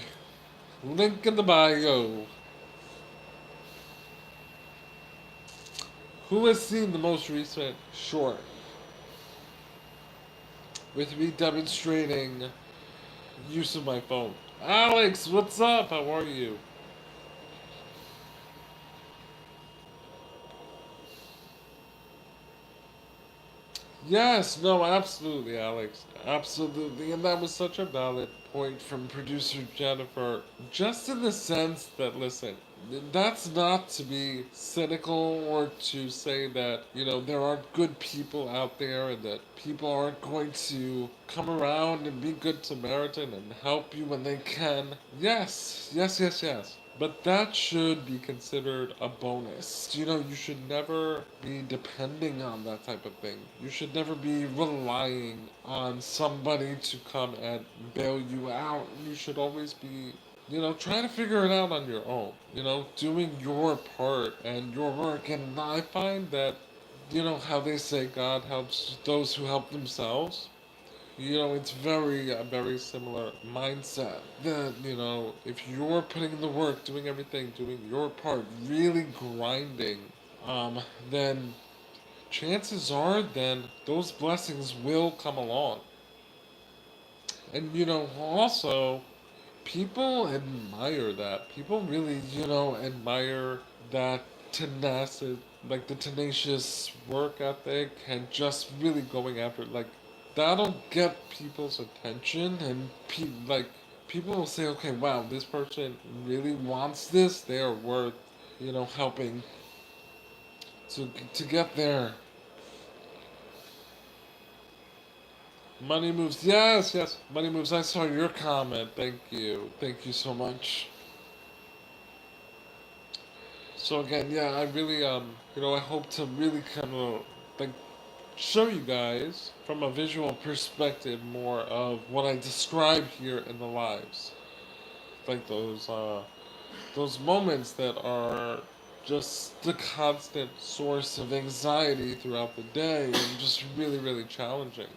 link in the bio. Who has seen the most recent short with me demonstrating use of my phone? Alex, what's up? How are you? Yes, no, absolutely, Alex. Absolutely. And that was such a valid point from producer Jennifer. Just in the sense that, listen, that's not to be cynical or to say that, there aren't good people out there and that people aren't going to come around and be good Samaritan and help you when they can. Yes, yes, yes, yes. But that should be considered a bonus. You should never be depending on that type of thing. You should never be relying on somebody to come and bail you out. You should always be, trying to figure it out on your own. Doing your part and your work. And I find that, how they say God helps those who help themselves. It's a very similar mindset that, if you're putting in the work, doing everything, doing your part, really grinding, then chances are then those blessings will come along. And, also, people admire that. People really, admire that tenacity, like the tenacious work ethic and just really going after it. Like, that'll get people's attention and people will say, okay, wow, this person really wants this. They are worth, helping to get there. Money moves. Yes, yes. Money moves. I saw your comment. Thank you. Thank you so much. So again, yeah, I really, I hope to really kind of like show you guys from a visual perspective more of what I describe here in the lives, like those moments that are just the constant source of anxiety throughout the day and just really, really challenging.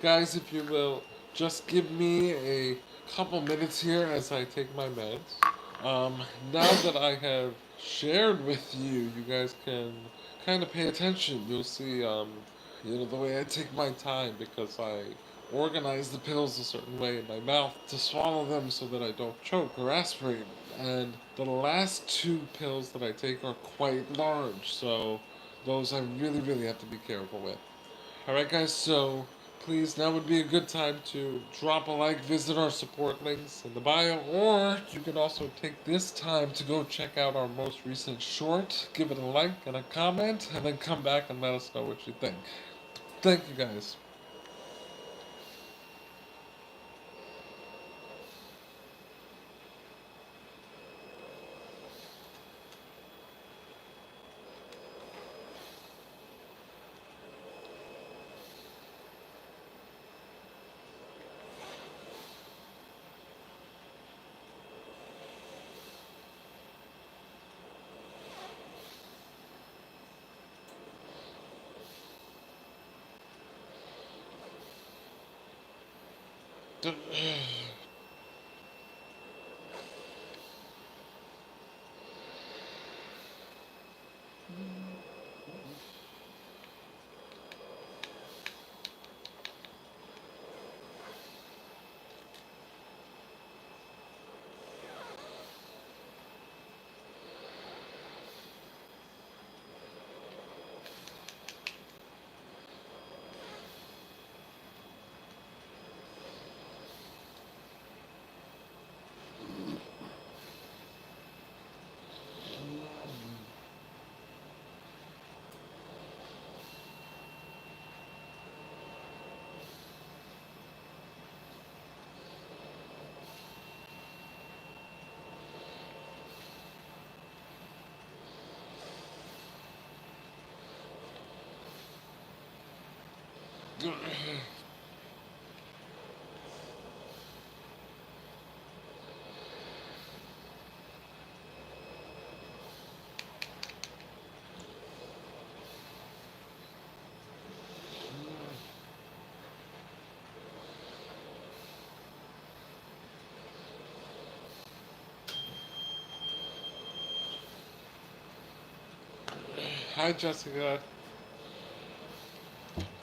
Guys, if you will, just give me a couple minutes here as I take my meds. Now that I have shared with you, you guys can kind of pay attention. You'll see, the way I take my time because I organize the pills a certain way in my mouth to swallow them so that I don't choke or aspirate. And the last two pills that I take are quite large, so those I really, really have to be careful with. Alright, guys, so please, now would be a good time to drop a like, visit our support links in the bio, or you can also take this time to go check out our most recent short, give it a like and a comment, and then come back and let us know what you think. Thank you, guys. Hi, Jessica.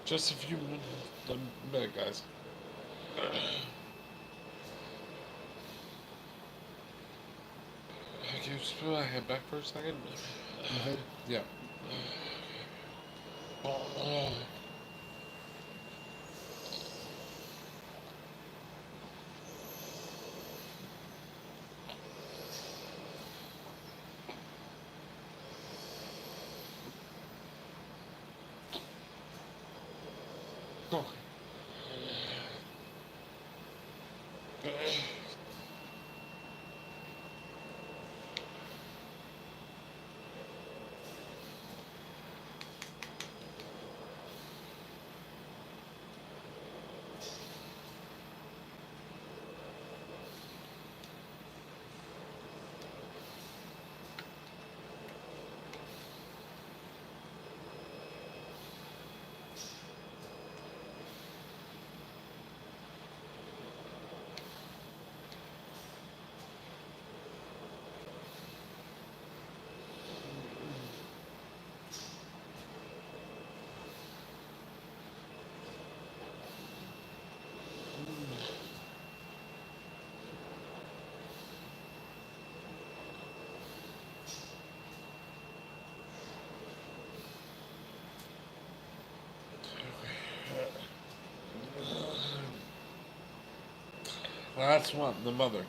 Just a few minutes, guys. Can you just put my head back for a second? Go ahead. Yeah. Last one, the mother.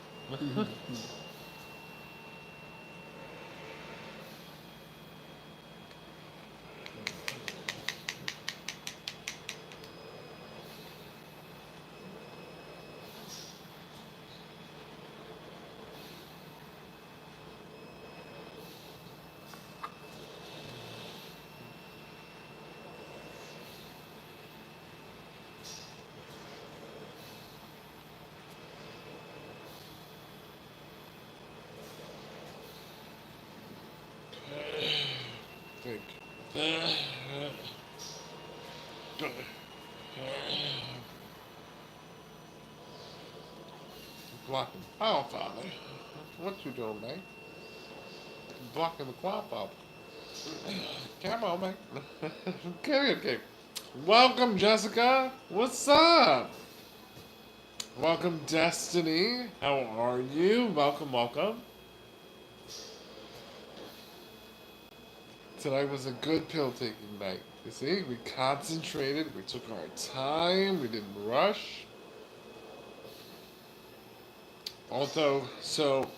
Think. Blocking. Oh, Father. What you doing, man? Blocking the quad, Father. Come on, man. Okay, okay. Welcome, Jessica. What's up? Welcome, Destiny. How are you? Welcome, welcome. Tonight was a good pill taking night. You see, we concentrated, we took our time, we didn't rush. Although, so,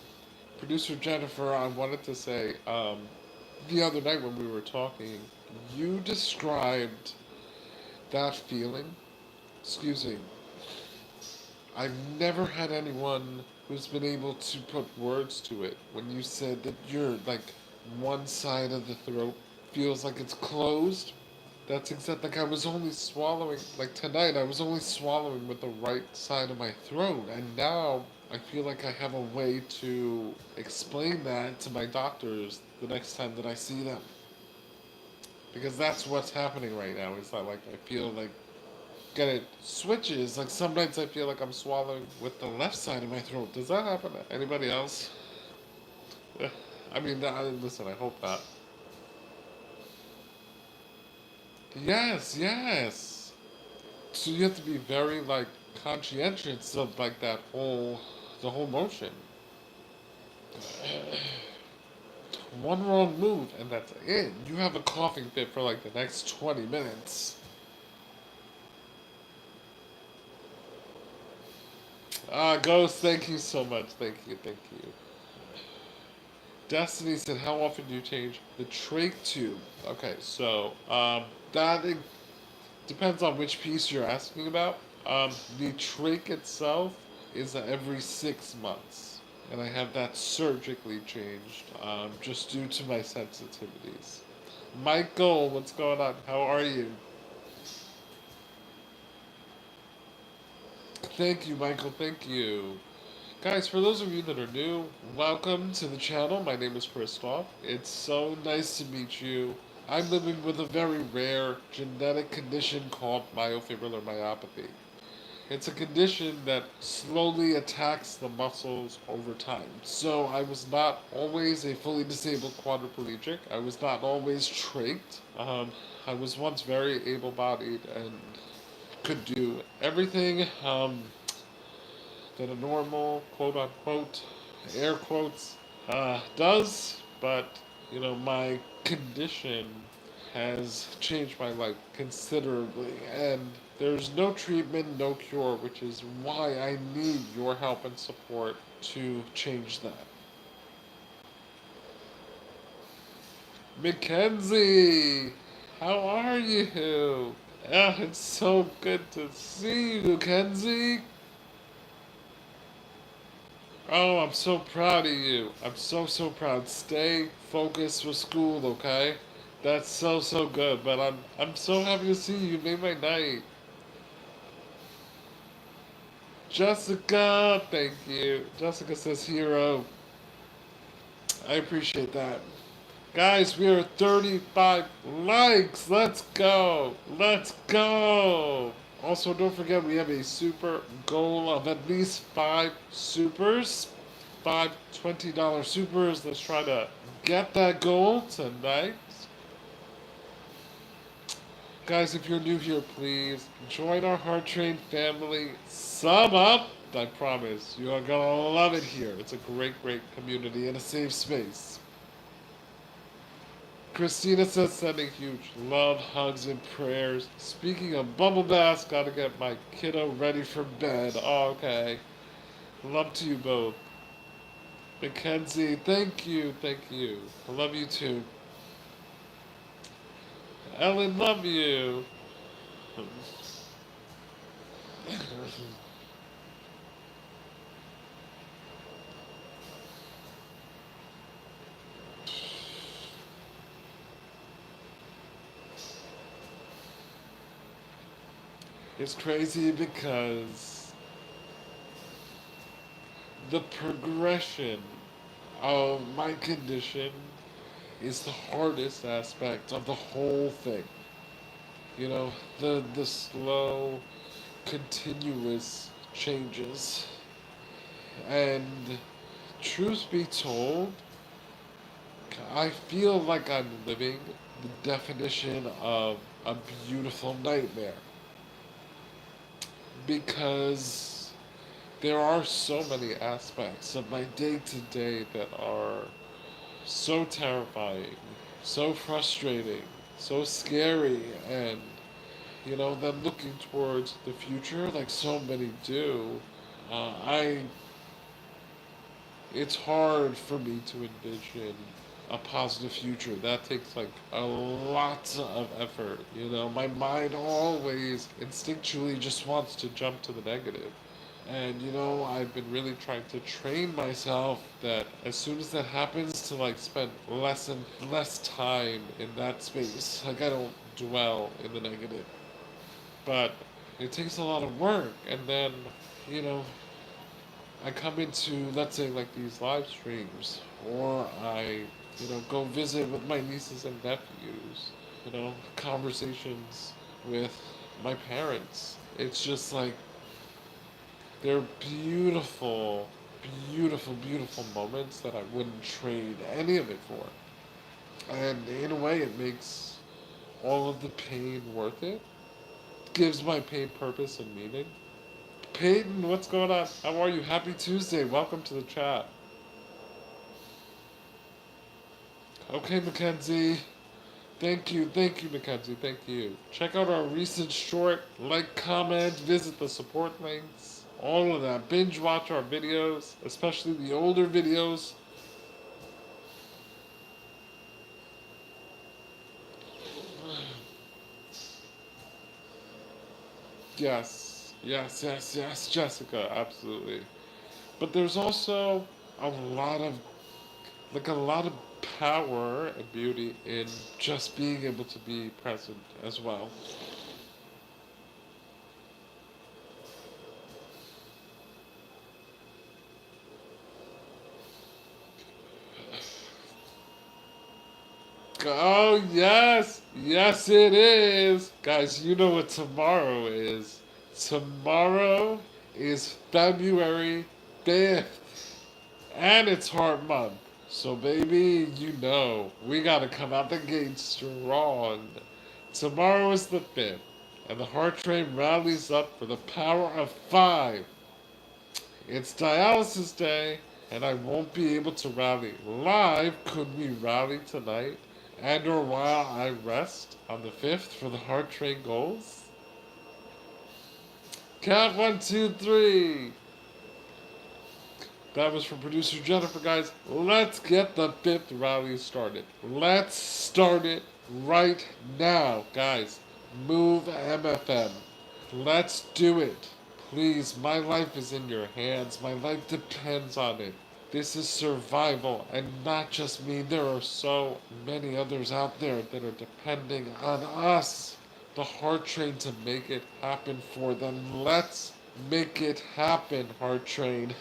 producer Jennifer, I wanted to say, the other night when we were talking, you described that feeling. Excuse me. I've never had anyone who's been able to put words to it. When you said that you're like one side of the throat feels like it's closed. That's exact. Like I was only swallowing. Like tonight, I was only swallowing with the right side of my throat, and now I feel like I have a way to explain that to my doctors the next time that I see them. Because that's what's happening right now. Is that like I feel like get it switches. Like some nights I feel like I'm swallowing with the left side of my throat. Does that happen to anybody else? I mean, listen, I hope not. Yes, yes. So you have to be very like conscientious of like the whole motion. One wrong move and that's it. You have a coughing fit for like the next 20 minutes. Ghost, thank you so much. Thank you, thank you. Destiny said, how often do you change the trach tube? Okay, so that depends on which piece you're asking about. The trach itself is every 6 months, and I have that surgically changed just due to my sensitivities. Michael, what's going on? How are you? Thank you, Michael. Thank you. Guys, for those of you that are new, welcome to the channel. My name is Christoph. It's so nice to meet you. I'm living with a very rare genetic condition called myofibrillar myopathy. It's a condition that slowly attacks the muscles over time. So I was not always a fully disabled quadriplegic. I was not always trached. I was once very able-bodied and could do everything that a normal, quote-unquote, air quotes, does. But, my condition has changed my life considerably, and there's no treatment, no cure, which is why I need your help and support to change that. Mackenzie, how are you? Oh, it's so good to see you, Mackenzie. Oh, I'm so proud of you. I'm so, so proud. Stay focused with school, okay? That's so, so good. But I'm so happy to see you. You made my night. Jessica, thank you. Jessica says hero. I appreciate that. Guys, we are 35 likes. Let's go. Let's go. Also, don't forget we have a super goal of at least 5 supers. Five $20 supers. Let's try to get that goal tonight. Guys, if you're new here, please join our Heart Train family. Sum up. I promise you are gonna love it here. It's a great, great community and a safe space. Christina says sending huge love, hugs, and prayers. Speaking of bubble baths, gotta get my kiddo ready for bed. Oh, okay. Love to you both. Mackenzie, thank you, thank you. I love you too. Ellen, love you. It's crazy because the progression of my condition is the hardest aspect of the whole thing. The slow, continuous changes. And truth be told, I feel like I'm living the definition of a beautiful nightmare. Because there are so many aspects of my day to day that are so terrifying, so frustrating, so scary, and then looking towards the future, like so many do, I it's hard for me to envision a positive future. That takes like a lot of effort. My mind always instinctually just wants to jump to the negative. And I've been really trying to train myself that as soon as that happens to like spend less and less time in that space. Like I don't dwell in the negative. But it takes a lot of work, and then, you know, I come into, let's say, like these live streams, or I, go visit with my nieces and nephews, conversations with my parents. It's just like they're beautiful, beautiful, beautiful moments that I wouldn't trade any of it for. And in a way, it makes all of the pain worth it. Gives my pain purpose and meaning. Peyton, what's going on? How are you? Happy Tuesday. Welcome to the chat. Okay, Mackenzie. Thank you, Mackenzie. Thank you. Check out our recent short, like, comment, visit the support links, all of that. Binge watch our videos, especially the older videos. Yes, Jessica, absolutely. But there's also a lot of a lot of power and beauty in just being able to be present as well. Oh yes it is, guys. You know what tomorrow is? Tomorrow is February 5th, and it's Heart Month. So baby, you know we gotta come out the gate strong. Tomorrow is the 5th, and the Heart Train rallies up for the power of 5. It's dialysis day, and I won't be able to rally live. Could we rally tonight? And or while I rest on the 5th for the Heart Train goals? Count 1, 2, 3. That was from producer Jennifer, guys. Let's get the 5th rally started. Let's start it right now, guys. Move MFM. Let's do it. Please, my life is in your hands. My life depends on it. This is survival, and not just me. There are so many others out there that are depending on us, the Heart Train, to make it happen for them. Let's make it happen, Heart Train.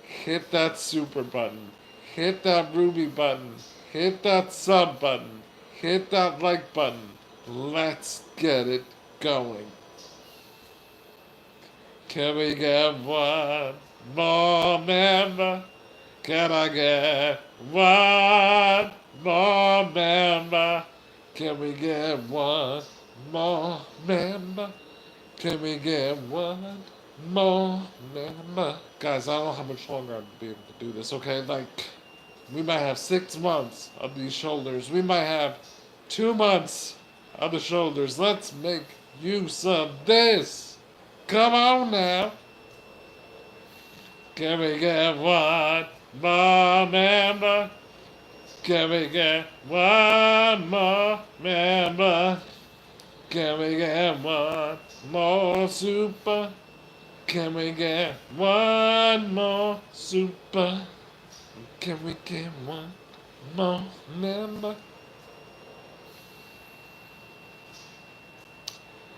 Hit that super button. Hit that ruby button. Hit that sub button. Hit that like button. Let's get it going. Can we get one more member? Can I get one more member? Can we get one more member? Can we get one more member? Guys, I don't know how much longer I'll be able to do this, okay? Like, we might have 6 months of these shoulders. We might have 2 months of the shoulders. Let's make use of this. Come on now. Can we get one more member? Can we get one more member? Can we get one more super? Can we get one more super? Can we get one more member?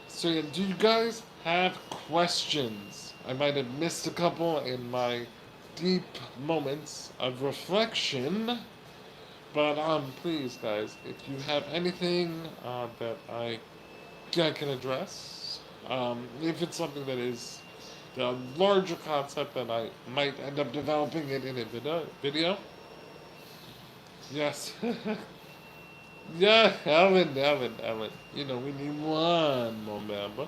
So yeah, do you guys have questions? I might have missed a couple in my deep moments of reflection, but please, guys, if you have anything that I can address, if it's something that is the larger concept that I might end up developing it in a video. Yes. Yeah, Ellen. You know, we need one more member.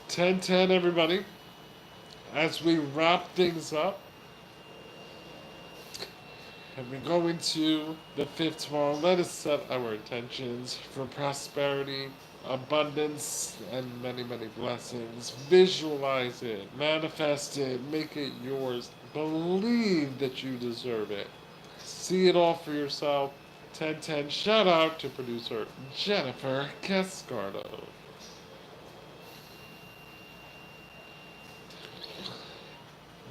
10-10, everybody. As we wrap things up, and we go into the 5th tomorrow, let us set our intentions for prosperity, abundance, and many, many blessings. Visualize it, manifest it, make it yours. Believe that you deserve it. See it all for yourself. 10-10. Shout out to producer Jennifer Cascardo.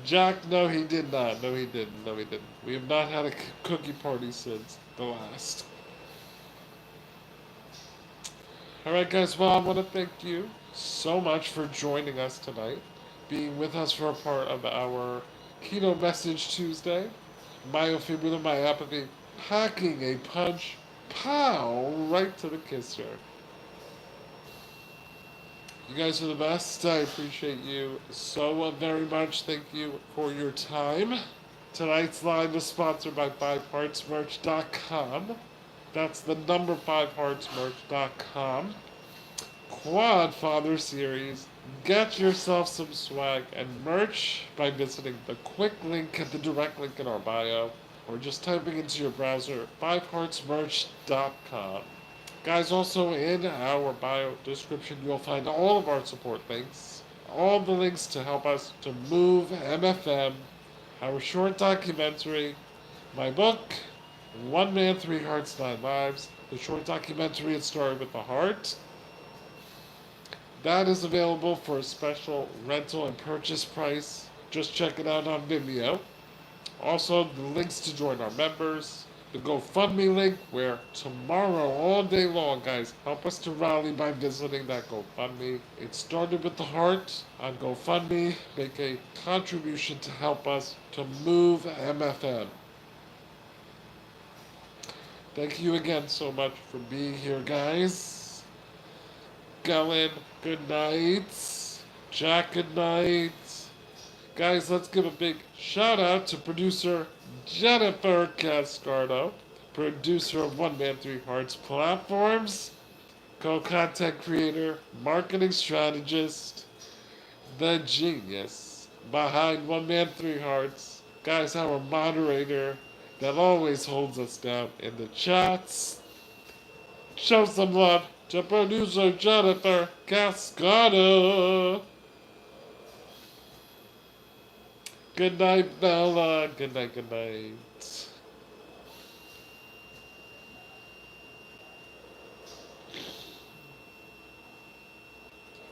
Jack, no, he did not. No, he didn't. No, he didn't. We have not had a cookie party since the last. Alright, guys, well, I want to thank you so much for joining us tonight, being with us for a part of our Keynote Message Tuesday. Myofibula myopathy, packing a punch, pow, right to the kisser. You guys are the best. I appreciate you so very much. Thank you for your time. Tonight's live is sponsored by FiveHeartsMerch.com. That's the number FiveHeartsMerch.com. Quad Father Series. Get yourself some swag and merch by visiting the quick link and the direct link in our bio, or just typing into your browser FiveHeartsMerch.com. Guys, also in our bio description, you'll find all of our support links, all the links to help us to move MFM, our short documentary, my book, One Man, Three Hearts, Nine Lives, the short documentary It Started with the Heart. That is available for a special rental and purchase price. Just check it out on Vimeo. Also, the links to join our members, the GoFundMe link, where tomorrow, all day long, guys, help us to rally by visiting that GoFundMe. It started with the heart on GoFundMe. Make a contribution to help us to move MFM. Thank you again so much for being here, guys. Galen, good night. Jack, good night. Guys, let's give a big shout out to producer Jennifer Cascardo, producer of One Man Three Hearts platforms, co-content creator, marketing strategist, the genius behind One Man Three Hearts. Guys, our moderator that always holds us down in the chats. Show some love to producer Jennifer Cascardo. Good night, Bella. Good night, good night.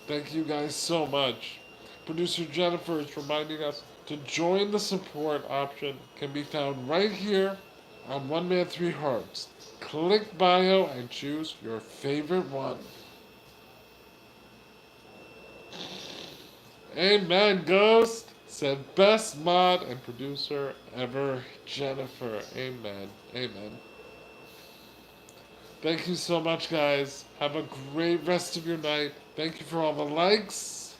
Thank you guys so much. Producer Jennifer is reminding us to join the support option. Can be found right here on One Man Three Hearts. Click bio and choose your favorite one. Amen, Ghost. Said best mod and producer ever, Jennifer. Amen. Amen. Thank you so much, guys. Have a great rest of your night. Thank you for all the likes.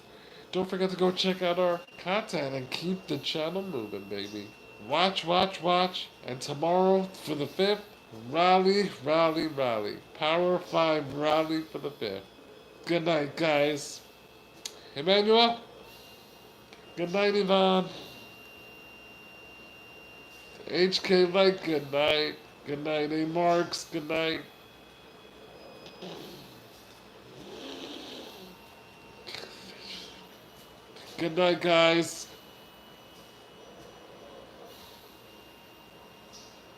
Don't forget to go check out our content and keep the channel moving, baby. Watch, watch, watch. And tomorrow for the 5th, rally, rally, rally. Power 5 rally for the 5th. Good night, guys. Emmanuel? Good night, Yvonne. HK Light, good night. Good night, A Marks, good night. Good night, guys.